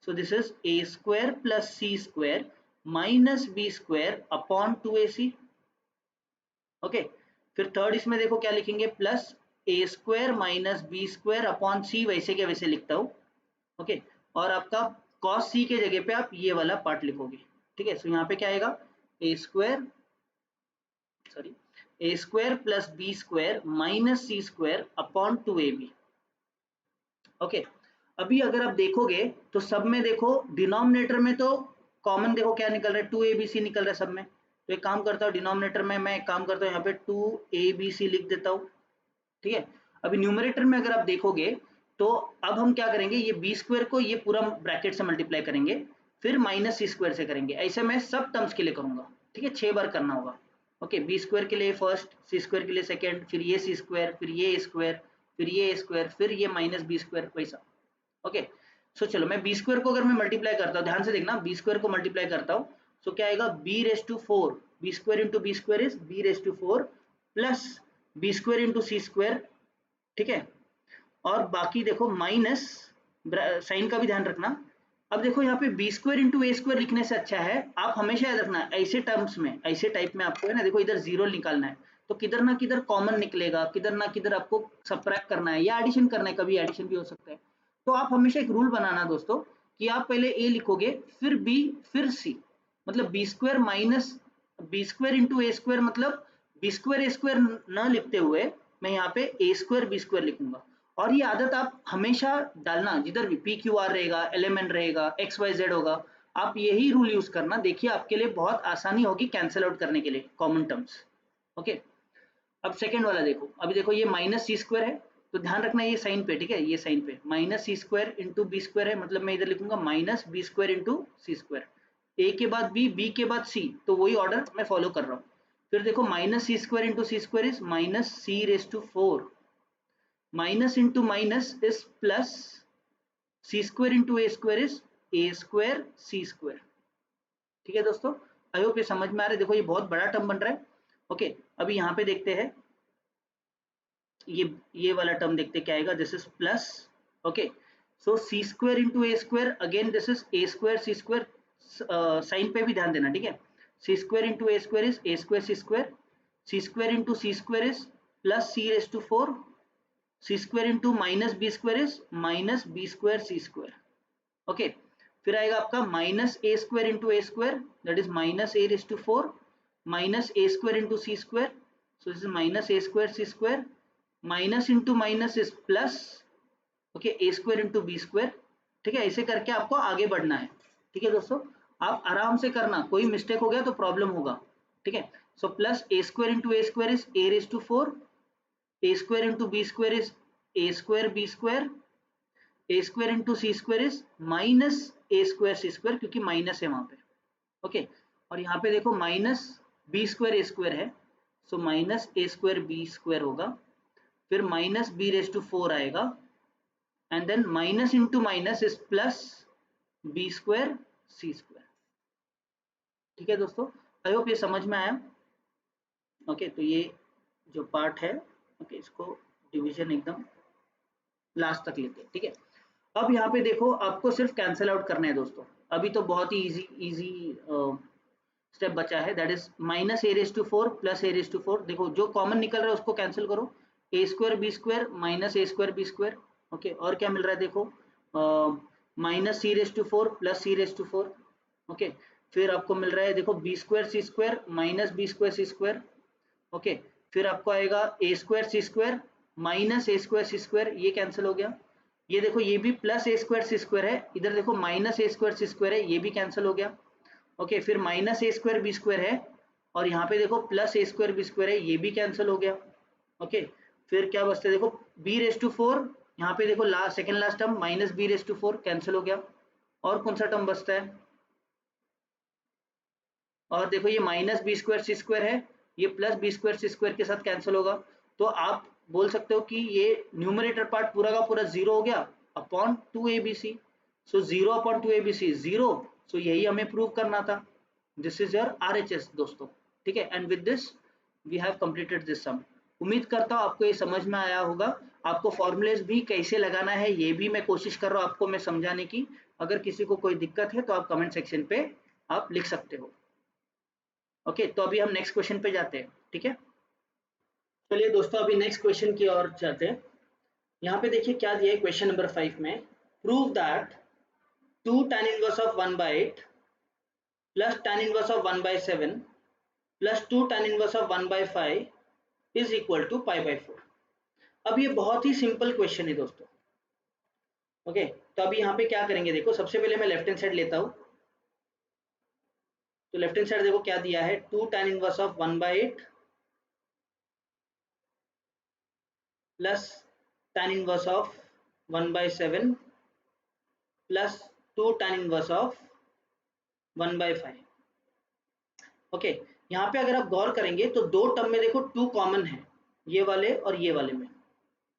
So this is A square plus C square minus B square upon 2ac, okay. फिर थर्ड इसमें देखो क्या लिखेंगे, प्लस ए square minus B square upon C वैसे के वैसे लिखता हूँ, ओके, और आपका cos c के जगह पे आप ये वाला पार्ट लिखोगे, ठीक है। सो यहाँ पे क्या आएगा, ए square plus B square minus सी स्क्वायर अपॉन 2ab, ओके। अभी अगर आप देखोगे तो सब में देखो डिनोमिनेटर में तो कॉमन देखो क्या निकल रहा है, 2abc निकल रहा है सब में, तो एक काम करता हूँ डिनोमिनेटर में मैं एक काम करता हूँ यहाँ पे 2abc लिख देता हूँ, ठीक है। अभी न्यूमरेटर में अगर आप देखोगे तो अब हम क्या करेंगे, ये बी स्क्वायर को ये पूरा ब्रैकेट से मल्टीप्लाई करेंगे, फिर माइनस सी स्क्वायर से करेंगे, ऐसे मैं सब टर्म्स के लिए करूंगा, ठीक है, 6 बार करना होगा, ओके। बी स्क्वायर के लिए फर्स्ट, सी स्क्वायर के लिए सेकंड, फिर ये सी स्क्वायर, फिर ये ए स्क्वायर, फिर ये ए स्क्वायर, फिर ये माइनस बी स्क्वायर, वैसा, ओके। सो चलो मैं बी स्क्वायर को अगर मैं मल्टीप्लाई करता हूँ, ध्यान से देखना, बी स्क्वायर को मल्टीप्लाई करता हूँ, सो क्या आएगा b raise to 4, b square into b square is b raise to 4 plus B square into C square, ठीक है। और बाकी देखो माइनस, साइन का भी ध्यान रखना। अब देखो यहाँ पे बी स्क्वायर इंटू ए स्क्वायर लिखने से अच्छा है आप हमेशा याद रखना ऐसे टर्म्स में, ऐसे टाइप में आपको है ना, देखो इधर जीरो निकालना है तो किधर ना किधर कॉमन निकलेगा, किधर ना किधर आपको सबट्रैक्ट करना है या एडिशन करना है, कभी एडिशन भी हो सकता है। तो आप हमेशा एक रूल बनाना दोस्तों कि आप पहले ए लिखोगे फिर बी फिर सी, मतलब B square minus B square into ए स्क्वायर, मतलब बी स्क्वायर ए स्क्वायर न लिखते हुए मैं यहाँ पे ए स्क्वायर बी स्क्वायर लिखूंगा। और ये आदत आप हमेशा डालना, जिधर भी पी क्यू आर रहेगा, एलिमेंट रहेगा, एक्स वाई जेड होगा, आप यही रूल यूज करना। देखिए आपके लिए बहुत आसानी होगी कैंसिल आउट करने के लिए कॉमन टर्म्स। ओके, अब सेकेंड वाला देखो, अभी देखो ये माइनस सी स्क्वायर है तो ध्यान रखना ये साइन पे, ठीक है, ये साइन पे माइनस सी स्क्वायर इंटू बी स्क्वायर है, मतलब मैं इधर लिखूंगा माइनस बी स्क्वायर इंटू सी स्क्वायर, ए के बाद बी, बी के बाद सी, तो वही ऑर्डर मैं फॉलो कर रहा हूँ। फिर देखो minus C square into C square is minus c raise to 4, minus into minus is plus, C square into A square is A square C square, ठीक है दोस्तों। आई होप ये समझ में आ रहा है। देखो ये बहुत बड़ा टर्म बन रहा है। ओके, अभी यहाँ पे देखते हैं ये वाला टर्म देखते क्या आएगा, this is plus. Okay, so C square into A square, again this is A square C square, sign पे भी ध्यान देना, ठीक है। C square into A square is A square C square, C square into C square is plus C raise to 4, C square into minus B square is minus B square C square. Okay, फिर आएगा आपका minus A square into A square, that is minus a raise to 4, minus A square into C square, so this is minus A square C square, minus into minus is plus, okay, a square into b square, ठीक है। ऐसे करके आपको आगे बढ़ना है, ठीक है दोस्तों। आप आराम से करना, कोई मिस्टेक हो गया तो प्रॉब्लम होगा, ठीक है। So plus A square into A square is a raise to 4, a square into b square is A square b square, A square into C square is minus A square C square, क्योंकि minus है वहां पे। Okay, और यहाँ पे देखो minus B square ए square है, so minus ए square b square होगा, फिर माइनस बी रेस टू 4 आएगा, and then minus into minus is plus B square C square, ठीक है दोस्तों। आई होप ये समझ में आया। ओके, तो ये जो पार्ट है, ओके, इसको डिवीजन एकदम लास्ट तक लेते हैं, ठीक है। अब यहाँ पे देखो आपको सिर्फ कैंसिल आउट करना है दोस्तों। अभी तो बहुत ही इजी स्टेप बचा है, that is minus a raise to 4 plus a raise to 4। देखो जो कॉमन निकल रहा है उसको कैंसिल करो, a square b square minus A square b square. Okay, और क्या मिल रहा है देखो, minus c raise to 4 plus C raise to 4। Okay, फिर आपको मिल रहा है देखो बी स्क्वायर सी स्क्वायर माइनस बी स्क्वायर सी स्क्वायर। ओके, फिर आपको आएगा ए स्क्वायर सी स्क्वायर माइनस ए स्क्वायर सी स्क्वायर, ये कैंसिल हो गया। ये देखो ये भी प्लस ए स्क्वायर सी स्क्वायर है, इधर देखो माइनस ए स्क्वायर सी स्क्वायर है, ये भी कैंसिल हो गया। ओके, फिर माइनस ए स्क्वायर बी स्क्वायर है, और यहाँ पे देखो प्लस ए स्क्वायर बी स्क्वायर है, ये भी कैंसिल हो गया। ओके, फिर क्या बचता है देखो बी रेस टू 4, यहाँ पे देखो second last term minus b raise to 4 cancel हो गया। और कौन सा टर्म बचता है, और देखो ये माइनस बी स्क्वायर सी स्क्वायर है, ये प्लस बी स्क्वायर सी स्क्वायर के साथ कैंसिल होगा। तो आप बोल सकते हो कि ये न्यूमरेटर पार्ट पूरा का पूरा जीरो हो गया upon 2abc। So zero upon 2abc zero, so यही हमें प्रूव करना था। दिस इज योर RHS दोस्तों, ठीक है। And with this we have completed this sum. उम्मीद करता हूँ आपको ये समझ में आया होगा। आपको फॉर्मूलेज भी कैसे लगाना है ये भी मैं कोशिश कर रहा हूँ आपको मैं समझाने की। अगर किसी को कोई दिक्कत है तो आप कमेंट सेक्शन पे आप लिख सकते हो। ओके, तो अभी हम नेक्स्ट क्वेश्चन पे जाते हैं, ठीक है। चलिए दोस्तों अभी नेक्स्ट क्वेश्चन की ओर जाते हैं। यहाँ पे देखिए क्या दिया है क्वेश्चन नंबर 5 में, prove that 2 tan inverse of 1/8 plus tan inverse of 1/7 plus 2 tan inverse of 1/5 is equal to π/4। अब ये बहुत ही सिंपल क्वेश्चन है दोस्तों। ओके, तो अभी यहाँ पे क्या करेंगे देखो, सबसे पहले मैं लेफ्ट हैंड साइड लेता हूँ। तो लेफ्ट हैंड साइड देखो क्या दिया है, 2 tan inverse of 1/8 plus tan inverse of 1/7 plus 2 tan inverse of 1/5। Okay, यहाँ पे अगर आप गौर करेंगे तो दो टर्म में देखो 2 कॉमन है, ये वाले और ये वाले में।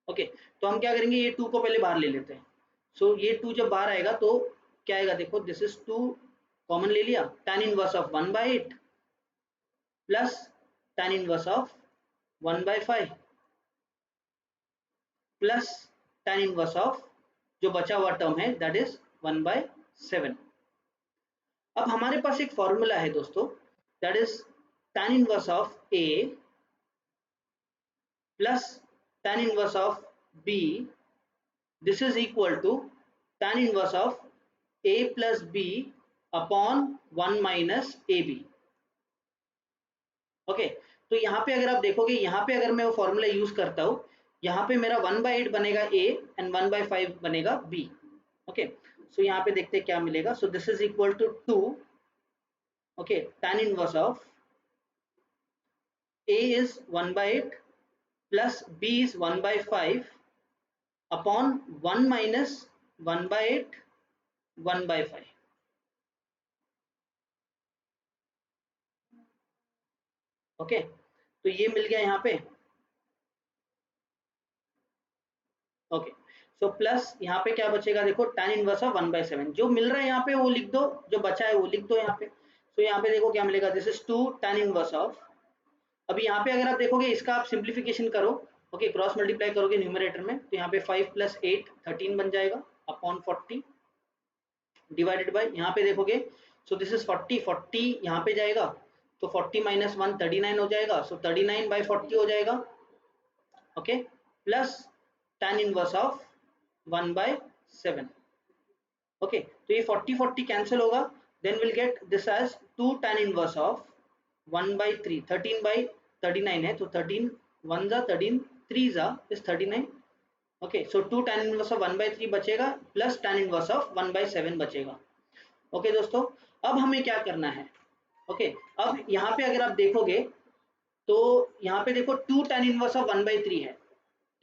ओके, तो हम क्या करेंगे, ये 2 को पहले बाहर ले लेते हैं। सो ये 2 जब बाहर आएगा तो क्या आएगा देखो, दिस इज 2 कॉमन ले लिया, tan inverse of 1/8 plus tan inverse of 1/5 plus tan inverse of जो बचा हुआ टर्म है दैट इज 1/7। अब हमारे पास एक फॉर्मूला है दोस्तों, that is tan inverse of a plus tan inverse of b, this is equal to tan inverse of a plus b upon 1 minus ab। Okay, तो यहाँ पे अगर आप देखोगे, यहाँ पे अगर मैं वो फॉर्मूला यूज करता हूँ, यहाँ पे मेरा 1/8 बनेगा a एंड 1/5 बनेगा b। ओके, सो यहाँ पे देखते हैं क्या मिलेगा। So this is equal to 2, okay, tan inverse of a is 1/8 plus b is 1/5 upon 1 minus 1/8 1/5। Okay, तो ये मिल गया यहाँ पे। ओके, सो प्लस यहाँ पे क्या बचेगा, देखो tan इनवर्स ऑफ 1/7 जो मिल रहा है यहाँ पे वो लिख दो, जो बचा है वो लिख दो यहाँ पे। सो यहाँ पे देखो क्या मिलेगा, this is 2 tan inverse of, अभी यहाँ पे अगर आप देखोगे इसका आप सिंप्लीफिकेशन करो, ओके, क्रॉस मल्टीप्लाई करोगे न्यूमरेटर में, तो यहाँ पे 5 प्लस 8 13 बन जाएगा अपॉन 40 डिवाइडेड बाय, यहाँ पे देखोगे सो दिस इज 40 यहाँ पे जाएगा तो 40 माइनस 1 39 हो जाएगा, सो 39/40 हो जाएगा। Okay, plus tan inverse of 1/7। Okay, तो ये 40 कैंसिल होगा, then will get this as 2 tan inverse of 1/3, 13/39 है तो 13 1 जा 13 3 जा is 39। Okay, so 2 tan inverse of 1/3 बचेगा प्लस tan इनवर्स ऑफ 1/7 बचेगा। ओके दोस्तों, अब हमें क्या करना है, ओके, अब यहाँ पे अगर आप देखोगे तो यहाँ पे देखो 2 tan इनवर्स ऑफ 1/3 है,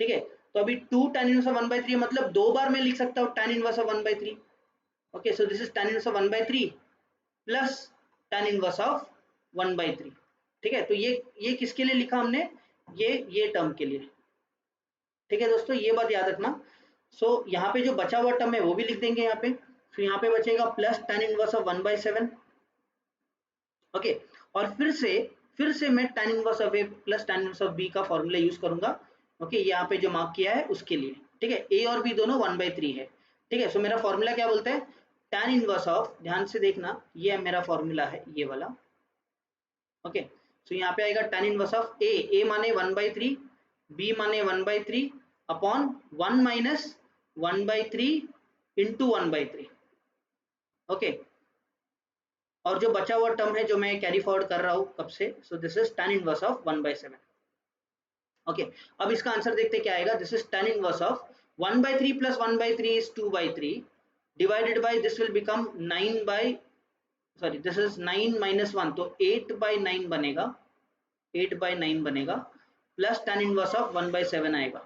ठीक है, तो अभी 2 tan इनवर्स ऑफ 1/3 मतलब दो बार मैं लिख सकता हूँ tan inverse of 1/3। Okay, so this is tan inverse of 1/3 plus tan inverse of 1/3, ठीक है, तो ये किसके लिए लिखा हमने, ये टर्म के लिए, ठीक है दोस्तों, ये बात याद रखना। सो यहाँ पे जो बचा हुआ टर्म है वो भी लिख देंगे यहाँ पे, तो यहाँ पे बचेगा plus tan inverse of 1/7। Okay, और फिर से मैं tan inverse of a plus tan inverse of b का फॉर्मूला यूज करूंगा। ओके, यहाँ पे जो मार्क किया है उसके लिए, ठीक है, a और b दोनों 1/3 है, ठीक है, सो मेरा फॉर्मूला क्या बोलता है, tan इनवर्स ऑफ, ध्यान से देखना ये मेरा फॉर्मूला है ये वाला। ओके, सो यहाँ पे आएगा tan इनवर्स ऑफ a माने 1/3, b माने 1/3 अपॉन 1 माइनस 1/3 इंटू 1/3। ओके, और जो बचा हुआ टर्म है जो मैं कैरी फॉरवर्ड कर रहा हूँ कब से, सो this is tan inverse of 1/7। Okay, अब इसका आंसर देखते क्या आएगा, this is tan inverse of 1/3 plus 1/3 is 2/3 divided by this will become 9 this is 9 minus 1 तो 8/9 बनेगा, 8/9 बनेगा प्लस tan इनवर्स ऑफ 1/7 आएगा।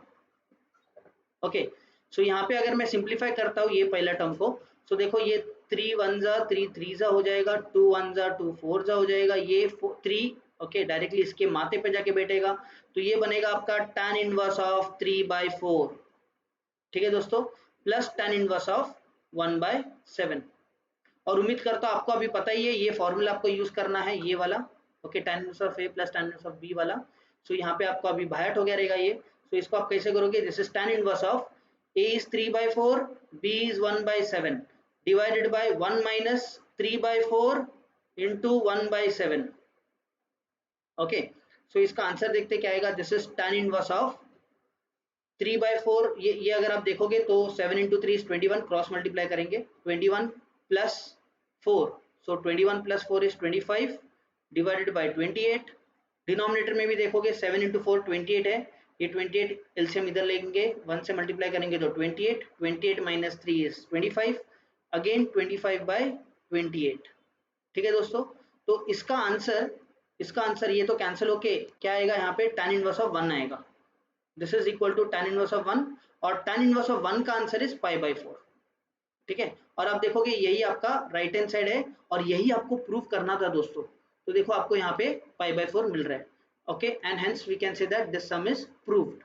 ओके, सो यहाँ पे अगर मैं सिंप्लीफाई करता हूँ ये पहला टर्म को, सो देखो ये 3 1 जा 3 3 जा हो जाएगा, 2 1 जा 2 4 जा हो जाएगा, ये 3, ओके, डायरेक्टली इसके माथे पे जाके बैठेगा, तो ये बनेगा आपका tan इनवर्स ऑफ 3/4, ठीक है दोस्तों, प्लस tan इनवर्स ऑफ 1/7। और उम्मीद करता हूँ आपको अभी पता ही है ये फॉर्मूला आपको यूज करना है ये वाला, okay, tan inverse of a plus tan inverse of b वाला। सो यहाँ पे आपको अभी बायट हो गया रहेगा ये, सो इसको आप कैसे करोगे, this is tan inverse of a is 3/4 b is 1/7 divided by 1 minus 3/4 into 1/7। Okay, सो इसका आंसर देखते क्या आएगा, this is tan inverse of 3/4, ये अगर आप देखोगे तो 7 into 3 is 21, क्रॉस मल्टीप्लाई करेंगे 21 plus 4, so 21 plus 4 is 25 divided by 28, denominator में भी देखोगे 7 into 4 28 है, ये 28 एलसीएम इधर लेंगे 1 से मल्टीप्लाई करेंगे तो 28, 28 माइनस 3 इज 25, अगेन 25/28, ठीक है दोस्तों, तो इसका आंसर ये तो कैंसिल होके क्या आएगा, यहाँ पे tan इनवर्स ऑफ 1 आएगा, this is equal to tan inverse of 1, और tan इनवर्स ऑफ 1 का आंसर इज π/4, ठीक है, और आप देखोगे यही आपका राइट हैंड साइड है और यही आपको प्रूव करना था दोस्तों, तो देखो आपको यहाँ पे π/4 मिल रहा है। Okay, and hence we can say that this sum is proved,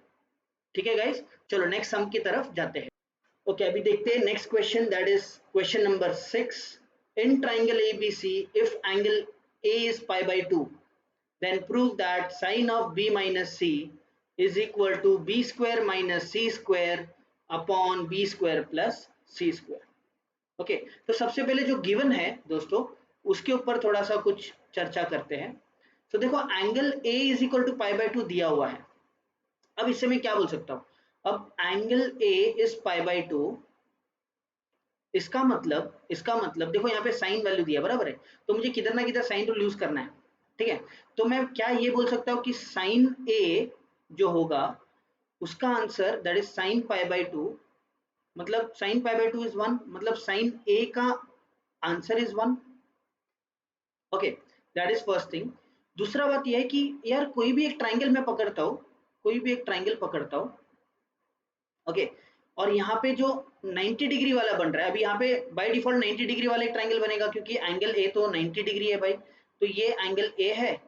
ठीक है गाइस, चलो नेक्स्ट सम की तरफ जाते हैं। ओके, अभी देखते हैं next question, that is question number 6। in triangle ABC, if angle A is pi by 2, then prove that sine of B minus C is equal to B square minus C square upon B square plus C square. Okay तो सबसे पहले जो given है दोस्तों उसके ऊपर थोड़ा सा कुछ चर्चा करते हैं. तो देखो angle A is equal to pi by 2 दिया हुआ है. अब इससे मैं क्या बोल सकता हूँ, अब angle A is pi by 2, इसका मतलब देखो यहाँ पे साइन वैल्यू दिया बराबर है, तो मुझे किधर ना किधर साइन रूल यूज करना है. ठीक है, तो मैं क्या ये बोल सकता हूँ कि साइन A जो होगा उसका answer that is sine pi by 2, मतलब साइन पाई बाय 2 इज 1, मतलब साइन A का answer is 1. Okay that is first thing. दूसरा बात यह है कि यार कोई भी एक ट्राइंगल मैं पकड़ता हूँ, ओके और यहाँ पे जो 90 डिग्री वाला बन रहा है, अभी यहाँ पे बाय डिफॉल्ट 90 डिग्री वाला एक ट्राइंगल बनेगा क्योंकि एंगल ए तो 90 डिग्री है भाई, तो ये एंगल ए है.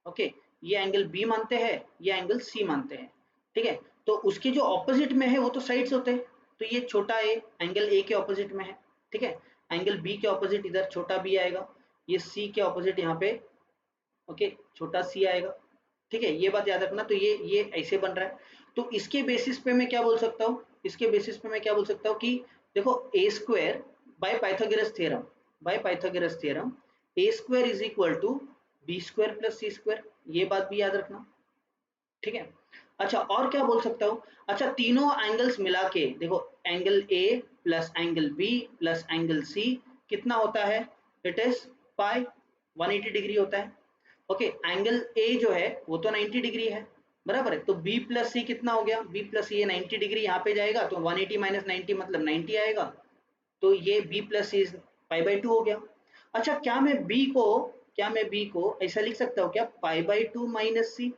ओके ये एंगल बी मानते हैं, ये एंगल सी मानते हैं. ठीक है, तो उसके जो ऑपोजिट में है वो तो साइड्स होते हैं, तो ये छोटा ए एंगल ए के ऑपोजिट में है. ठीक है, एंगल बी के ऑपोजिट इधर छोटा बी आएगा, ये सी के ऑपोजिट यहाँ पे ओके छोटा सी आएगा. ठीक है, ये बात याद रखना. तो ये ऐसे बन रहा है, तो इसके बेसिस पे मैं क्या बोल सकता हूँ, कि देखो ए square by Pythagoras theorem A square is equal to B square plus C square, ये बात भी याद रखना. ठीक है, अच्छा और क्या बोल सकता हूँ, अच्छा तीनों एंगल्स मिला के देखो angle A plus angle B plus angle C कितना होता है, इट इज पाई 180 डिग्री होता है. ओके एंगल ए जो है वो तो 90 डिग्री है बराबर है, तो b प्लस सी कितना हो गया, b प्लस सी, ये 90 डिग्री यहाँ पे जाएगा तो 180 माइनस 90 मतलब 90 आएगा, तो ये b plus C pi by 2 हो गया. अच्छा क्या मैं b को ऐसा लिख सकता हूँ क्या, pi by 2 minus C,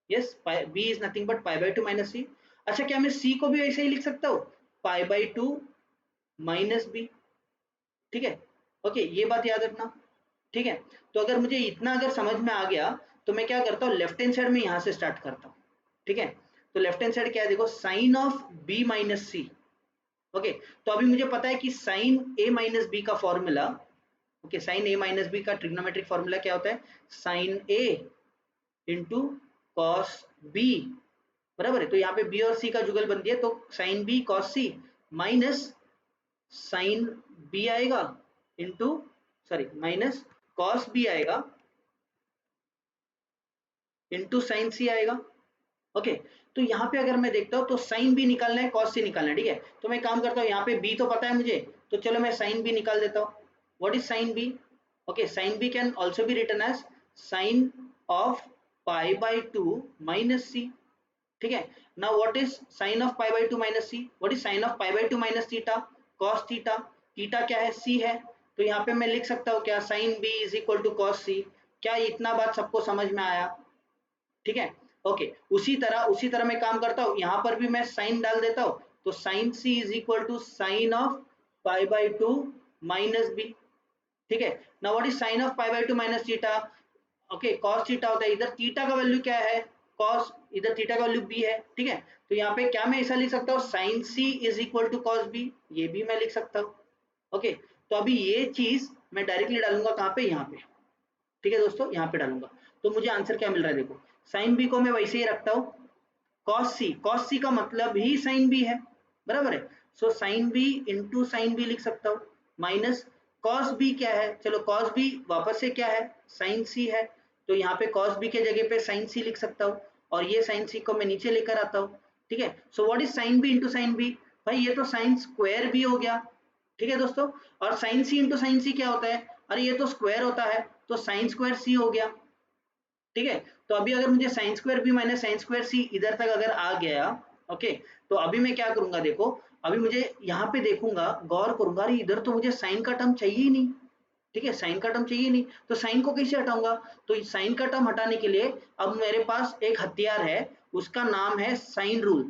yes b is nothing but pi by 2 minus C. अच्छा क्या मैं c को भी ऐसे ही लिख सकता हूँ, पाई बाय 2 माइनस बी. ठीक है, ओके ये बात याद रखना. ठीक है, तो अगर मुझे इतना अगर समझ में आ गया तो मैं क्या करता हूँ, लेफ्ट हैंड साइड में यहाँ से स्टार्ट करता हूँ. ठीक है, तो लेफ्ट हैंड साइड क्या है, देखो sine of b minus C. Okay तो अभी मुझे पता है कि साइन a माइनस बी का formula, okay sine a minus B का ट्रिग्नोमेट्रिक फॉर्मूला क्या होता है, sine a into cos b बराबर है. तो यहाँ पे b और c का जुगल बन दिया, तो sine b cos c minus sine b आएगा इंटू माइनस कॉस बी आएगा इंटू साइन सी आएगा. ओके तो यहाँ पे अगर मैं देखता हूँ तो साइन बी निकालना है, कॉस सी निकालना है. ठीक है, तो मैं काम करता हूँ, यहाँ पे बी तो पता है मुझे, तो चलो मैं साइन बी निकाल देता हूँ. What is sine B, okay sine B can also be written as sine of pi by 2 minus C. ठीक है, now what is sine of pi by 2 minus C, what is sine of pi by 2 minus theta, cos theta. Theta क्या है, सी है, तो यहाँ पे मैं लिख सकता हूँ क्या, sine B is equal to cos C. क्या इतना बात सबको समझ में आया. ठीक है, ओके उसी तरह मैं काम करता हूँ, यहाँ पर भी मैं साइन डाल देता हूँ, तो sine C is equal to sine of pi by 2 minus B. ठीक है, now what is sine of pi by 2 minus theta, okay cos theta होता है, इधर थीटा का वैल्यू क्या है, कॉस, इधर थीटा का वैल्यू बी है. ठीक है, तो यहाँ पे क्या मैं ऐसा लिख सकता हूँ, sine C is equal to cos B, ये भी मैं लिख सकता हूँ. ओके तो अभी ये चीज मैं डायरेक्टली डालूंगा कहाँ पे, यहाँ पे. ठीक है दोस्तों, यहाँ पे डालूंगा, तो मुझे आंसर क्या मिल रहा है, देखो साइन बी को मैं वैसे ही रखता हूँ, कॉस सी का मतलब ही साइन बी है बराबर है, so sine B into sine B लिख सकता हूँ, माइनस कॉस बी क्या है, चलो कॉस बी वापस से क्या है, साइन सी है, तो यहाँ पे कॉस बी के जगह पे साइन सी लिख सकता हूँ, और ये साइन सी को मैं नीचे लेकर आता हूँ. ठीक है, so what is sine B into sine B, भाई ये तो साइन स्क्वायर बी हो गया. ठीक है दोस्तों, और साइन सी इंटू साइन सी क्या होता है, अरे ये तो स्क्वायर होता है, तो साइन स्क्वायर सी हो गया. ठीक है, तो अभी अगर मुझे sine square B minus sine square C इधर तक अगर आ गया, ओके तो अभी मैं क्या करूंगा, देखो अभी मुझे यहाँ पे देखूंगा, गौर करूंगा, अरे इधर तो मुझे साइन का टर्म चाहिए ही नहीं. ठीक है, साइन का टर्म चाहिए नहीं, तो साइन को कैसे हटाऊंगा, तो साइन का टर्म हटाने के लिए अब मेरे पास एक हथियार है, उसका नाम है साइन रूल.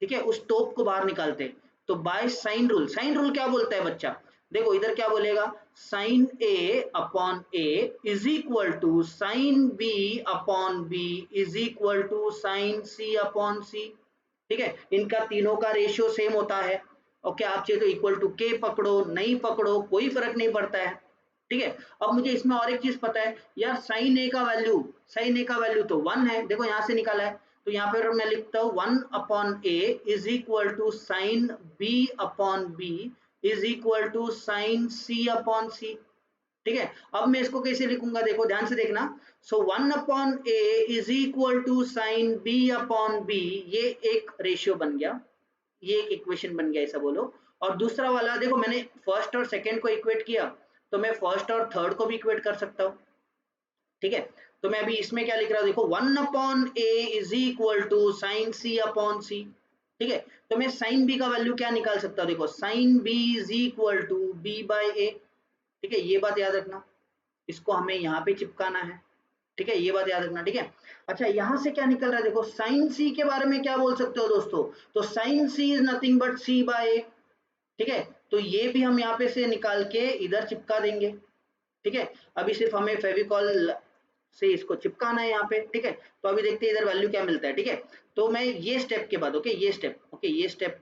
ठीक है, उस टोप को बाहर निकालते हैं, तो बाय साइन रूल क्या बोलता है बच्चा, देखो इधर क्या बोलेगा, sine A upon A is equal to sine B upon B is equal to sine C upon C. ठीक है, इनका तीनों का रेशियो सेम होता है, ओके, आप चाहे तो इक्वल टू के पकड़ो, नहीं पकड़ो, कोई फर्क नहीं पड़ता है, ठीक है। अब मुझे इसमें और एक चीज पता है यार, साइन ए का वैल्यू, साइन ए का वैल्यू तो 1 है, देखो यहाँ से निकाला है, तो यहाँ पर मैं लिखता हूँ 1 upon A is equal to sine B upon B is equal to sine C upon C, ठीक है। अब मैं इसको कैसे लिखूंगा, देखो ध्यान से देखना। So 1 upon A is equal to sine B upon B, ये एक रेशियो बन गया, ये एक इक्वेशन बन गया ऐसा बोलो। और दूसरा वाला देखो, मैंने फर्स्ट और सेकंड को इक्वेट किया, तो मैं फर्स्ट और थर्ड को भी इक्वेट कर सकता हूँ, ठीक है। तो मैं अभी इसमें क्या लिख रहा हूँ, देखो 1 upon A is equal to sine C upon C, ठीक है। तो मैं साइन बी का वैल्यू क्या निकाल सकता हूँ, देखो sine B is equal to B by A, ठीक है, ये बात याद रखना, इसको हमें यहाँ पे चिपकाना है, ठीक है, ये बात याद रखना, ठीक है। अच्छा, यहाँ से क्या निकल रहा है, देखो साइन सी के बारे में क्या बोल सकते हो दोस्तों, तो sine C is nothing but C by A, ठीक है। तो ये भी हम यहाँ पे से निकाल के इधर चिपका देंगे, ठीक है। अभी सिर्फ हमें फेविकॉल से इसको चिपकाना है यहाँ पे, ठीक है। तो अभी देखते हैं इधर वैल्यू क्या मिलता है, ठीक है। तो मैं ये स्टेप के बाद, ओके, ये स्टेप, ओके, ये स्टेप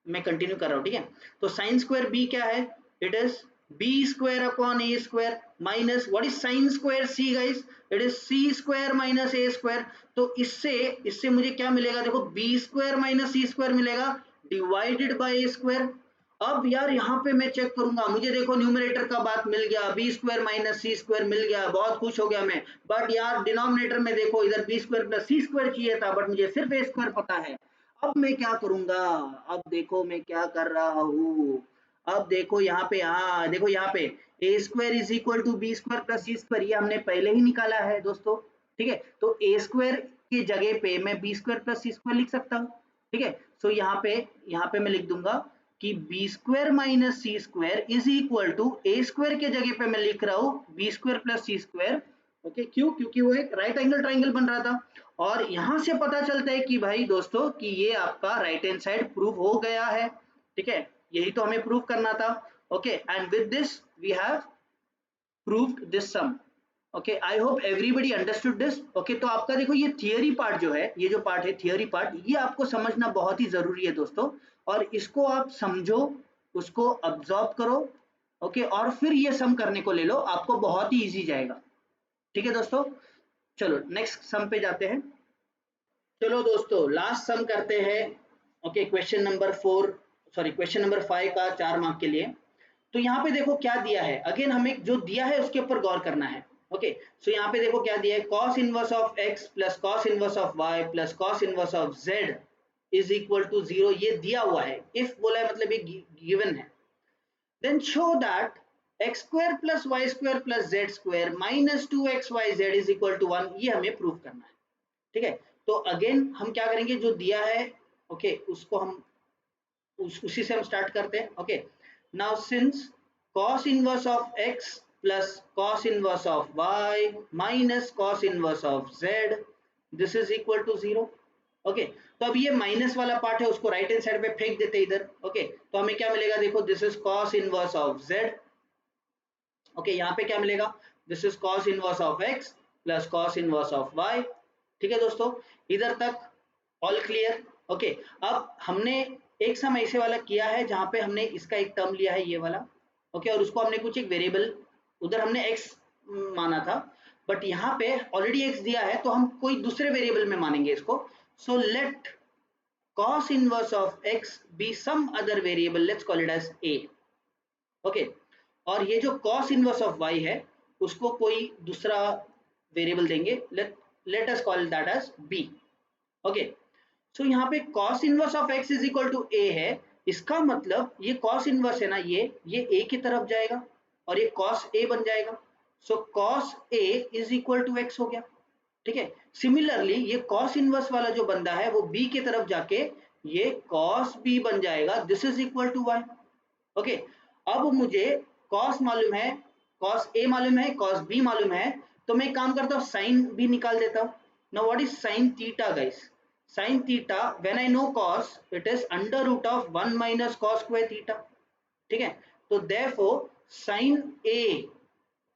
मैं कंटिन्यू कर रहा हूँ, ठीक है। तो साइन स्क्वायर बी क्या है, it is B square upon A square minus what is sine square C guys, it is C square minus A square. तो इससे इससे मुझे क्या मिलेगा, देखो बी स्क्वायर माइनस सी स्क्वायर मिलेगा डिवाइडेड बाय ए स्क्वायर। अब यार यहाँ पे मैं चेक करूंगा, मुझे देखो न्यूमरेटर का बात मिल गया, बी स्क्वायर माइनस सी स्क्वायर मिल गया, बहुत खुश हो गया मैं। बट यार डिनोमिनेटर में देखो, इधर बी स्क्वायर प्लस सी स्क्वायर चाहिए था, बट मुझे सिर्फ ए स्क्वायर पता है। अब मैं क्या करूंगा, अब देखो मैं क्या कर रहा हूँ, अब देखो यहाँ पे, हाँ देखो यहाँ पे A square is equal to B square plus C square, ये हमने पहले ही निकाला है दोस्तों, ठीक है। तो ए स्क्वायर की जगह पे मैं बी स्क्वायर प्लस सी स्क्वायर लिख सकता हूँ, ठीक है। सो यहाँ पे मैं लिख दूंगा कि B square minus C square is equal to A square के जगह पे मैं लिख रहा हूँ बी स्क्वायर प्लस सी स्क्वायर, ओके। क्यों, क्योंकि वो एक राइट एंगल ट्राइंगल बन रहा था। और यहां से पता चलता है कि भाई दोस्तों कि ये आपका राइट हैंड साइड प्रूव हो गया है, ठीक है। यही तो हमें प्रूव करना था, okay. And with this we have proved this sum, okay. I hope everybody understood this, okay. तो आपका देखो ये थियरी पार्ट जो है, ये जो पार्ट है थियरी पार्ट, ये आपको समझना बहुत ही जरूरी है दोस्तों। और इसको आप समझो, उसको अब्जॉर्ब करो, ओके। और फिर ये सम करने को ले लो, आपको बहुत ही इजी जाएगा, ठीक है दोस्तों। चलो नेक्स्ट सम पे जाते हैं। चलो दोस्तों लास्ट सम करते हैं, okay. Question number 4, sorry question number 5 का 4 मार्क के लिए। तो यहाँ पे देखो क्या दिया है, अगेन हमें जो दिया है उसके ऊपर गौर करना है, ओके। सो यहाँ पे देखो क्या दिया है, cos inverse of x plus cos inverse of y plus cos inverse of z is equal to 0, ये दिया हुआ है, इफ बोला है मतलब ये गिवन है। Then show that x square plus Y square plus Z square minus 2xyz is equal to 1, ये हमें प्रूव करना है, ठीक है। तो अगेन हम क्या करेंगे, जो दिया है, ओके, उसको हम उसी से हम स्टार्ट करते हैं, okay. Now since cos inverse of x plus cos inverse of y minus cos inverse of z, this is equal to 0, okay. तो अब ये माइनस वाला पार्ट है, उसको राइट हैंड साइड पे फेंक देते हैं इधर, ओके। तो हमें क्या मिलेगा, देखो this is cos inverse of z, okay. यहाँ पे क्या मिलेगा, this is cos inverse of x plus cos inverse of y, ठीक है दोस्तों, इधर तक ऑल क्लियर, ओके। अब हमने एक सम ऐसे वाला किया है जहां पे हमने इसका एक टर्म लिया है ये वाला, ओके, और उसको हमने कुछ एक वेरिएबल, उधर हमने x माना था, बट यहाँ पे ऑलरेडी x दिया है तो हम कोई दूसरे वेरिएबल में मानेंगे इसको। So let cos inverse of x be some other variable, let's call it as a, okay. और ये जो cos इनवर्स ऑफ y है उसको कोई दूसरा वेरिएबल देंगे, let us call that as b, okay. So यहाँ पे cos inverse of x is equal to a है, इसका मतलब ये cos इनवर्स है ना, ये a की तरफ जाएगा और ये cos a बन जाएगा। So cos a is equal to x हो गया, ठीक है। सिमिलरली ये cos इनवर्स वाला जो बंदा है वो b की तरफ जाके ये cos b बन जाएगा, this is equal to y, okay. अब मुझे cos मालूम है, cos a मालूम है, cos b मालूम है, तो मैं एक काम करता हूँ sin b निकाल देता हूँ। Now what is sin theta guys, sin theta when I know cos it is under root of 1 minus cos square theta, ठीक है। तो therefore sin a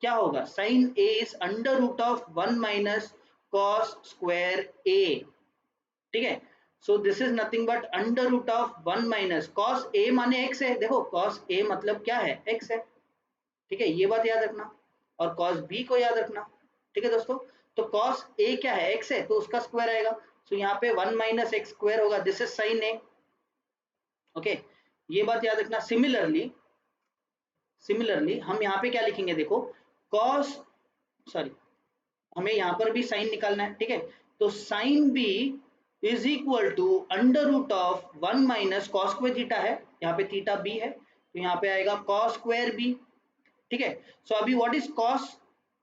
क्या होगा, sin a is under root of 1 minus cos square a, ठीक है। So this is nothing but under root of 1 minus cos A माने x है, देखो कॉस ए मतलब क्या है, x है, ठीक है, ये बात याद रखना, और कॉस बी को याद रखना, ठीक है दोस्तों। तो कॉस ए क्या है, x है, तो उसका स्क्वायर आएगा, सो यहाँ पे 1 माइनस एक्स स्क्वायर होगा, this is sign A, okay, ये बात याद रखना। सिमिलरली हम यहाँ पे क्या लिखेंगे, देखो कॉस, सॉरी, हमें यहाँ पर भी साइन निकालना है, ठीक है, तो sine B is equal to under root of 1 minus cos square theta है, यहाँ पे थीटा बी है, तो यहाँ पे आएगा कॉस स्क्वायर बी, ठीक है। सो अभी व्हाट इज कॉस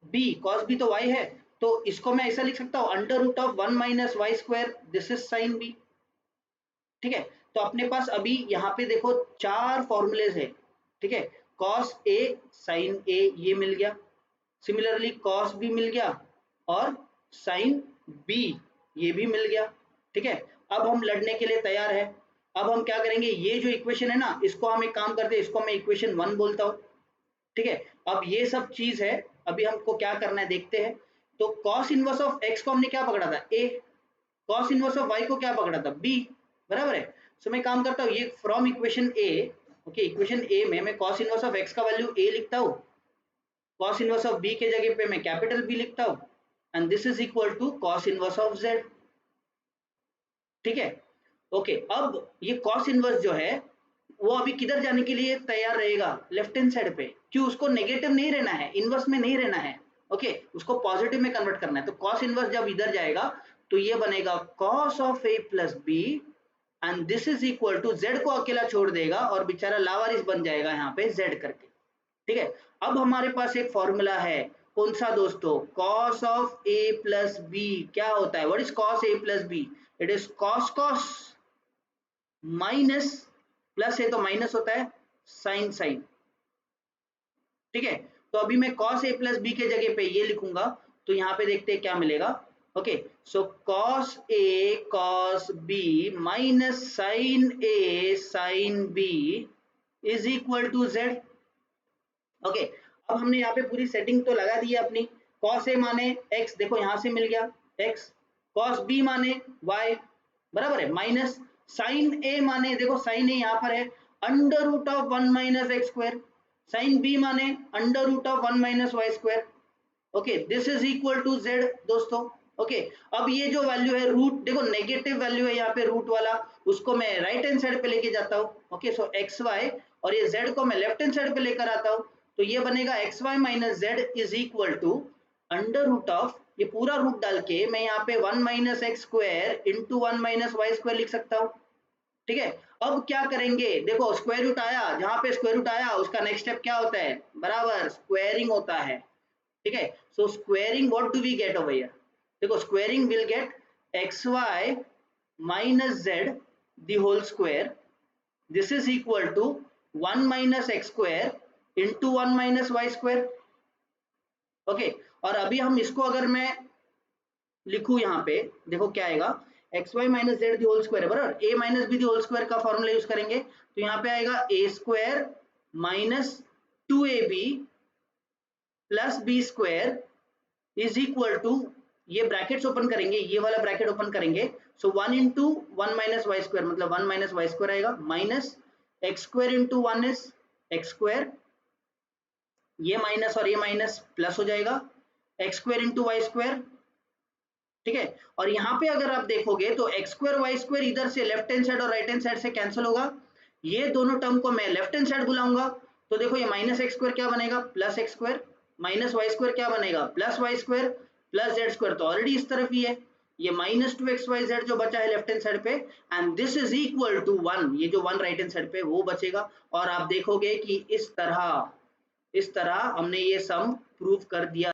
बी तो y है, तो इसको मैं ऐसा लिख सकता हूँ under root of 1 minus Y square, this is sine B, ठीक है। तो अपने पास अभी यहाँ पे देखो 4 फॉर्मूलेज है, ठीक है, कॉस ए साइन ए ये मिल गया, सिमिलरली कॉस बी मिल गया, और साइन बी ये भी मिल गया, ठीक है। अब हम लड़ने के लिए तैयार है। अब हम क्या करेंगे, ये जो इक्वेशन है ना, इसको हम एक काम करते हैं, इसको मैं इक्वेशन 1 बोलता हूँ, ठीक है। अब ये सब चीज है, अभी हमको क्या करना है देखते हैं। तो कॉस इनवर्स ऑफ एक्स को हमने क्या पकड़ा था, ए, कॉस इनवर्स ऑफ वाई को क्या पकड़ा था, बी, बराबर है। सो मैं काम करता हूँ, ये from equation A, okay, equation A में मैं कॉस इनवर्स ऑफ एक्स का वैल्यू ए लिखता हूँ, कॉस इनवर्स ऑफ बी के जगह पे मैं कैपिटल बी लिखता हूँ, and this is equal to cos inverse of Z, ठीक है, ओके। अब ये कॉस इनवर्स जो है वो अभी किधर जाने के लिए तैयार रहेगा, लेफ्ट हैंड साइड पे, क्यों, उसको नेगेटिव नहीं रहना है, इनवर्स में नहीं रहना है, ओके, उसको पॉजिटिव में कन्वर्ट करना है। तो कॉस इनवर्स जब इधर जाएगा तो ये बनेगा cos of A plus B, and this is equal to Z को अकेला छोड़ देगा और बेचारा लावारिस बन जाएगा यहाँ पे जेड करके, ठीक है। अब हमारे पास एक फॉर्मूला है, कौन सा दोस्तों, cos of A plus B क्या होता है, what is cos A plus B, it is cos cos minus, plus है तो माइनस होता है, साइन साइन, ठीक है। तो अभी मैं cos a प्लस बी के जगह पे ये लिखूंगा, तो यहाँ पे देखते हैं क्या मिलेगा, okay. So cos a cos b minus sine a sine b is equal to z, okay. अब हमने यहाँ पे पूरी सेटिंग तो लगा दी है अपनी, cos a माने x, देखो यहाँ से मिल गया x, cos b माने y, बराबर है, माइनस साइन a माने, देखो साइन a यहाँ पर है under root of 1 minus X square, sine b माने under root of 1 minus Y square, okay, this is equal to z दोस्तों, ओके। अब ये जो वैल्यू है रूट, देखो नेगेटिव वैल्यू है यहाँ पे रूट वाला, उसको मैं राइट हैंड साइड पे लेके जाता हूँ, ओके। सो एक्स वाई और ये z को मैं लेफ्ट हैंड साइड पे लेकर आता हूँ, तो ये बनेगा X Y minus Z is equal to under root of, ये पूरा रूट डाल के मैं यहाँ पे 1 minus X square into 1 minus Y square लिख सकता हूँ, ठीक है। अब क्या करेंगे, देखो स्क्वायर रूट आया, जहां पे स्क्वायर रूट आया उसका नेक्स्ट स्टेप क्या होता है, बराबर स्क्वायरिंग होता है, ठीक है। So squaring what do we get over here, देखो squaring will get X Y minus Z the whole square, this is equal to 1 minus X square into 1 minus Y square, okay. और अभी हम इसको अगर मैं लिखूं यहाँ पे, देखो क्या आएगा, X Y minus Z whole square है, बराबर A minus B whole square का फॉर्मूला यूज करेंगे, तो यहाँ पे आएगा ए square minus 2ab plus B square is equal to, ये ब्रैकेट्स ओपन करेंगे, ये वाला ब्रैकेट ओपन करेंगे, so 1 into 1 minus Y square मतलब 1 माइनस वाई स्क्वायर आएगा, minus X square into 1 is X square, ये माइनस और ये माइनस प्लस हो जाएगा, X square into Y square, ठीक है। और यहाँ पे अगर आप देखोगे तो एक्स स्क्वायर वाई स्क्वायर इधर से लेफ्ट हैंड साइड और राइट हैंड साइड से कैंसिल होगा, ये दोनों टर्म को मैं लेफ्ट हैंड साइड बुलाऊंगा, तो देखो ये माइनस एक्स स्क्वायर क्या बनेगा, plus X square, minus Y square क्या बनेगा, plus Y square, plus Z square तो ऑलरेडी इस तरफ ही है, ये माइनस 2xyz जो बचा है लेफ्ट हैंड साइड पे, and this is equal to 1, ये जो 1 राइट हैंड साइड पे वो बचेगा, और आप देखोगे कि इस तरह हमने ये सम प्रूव कर दिया।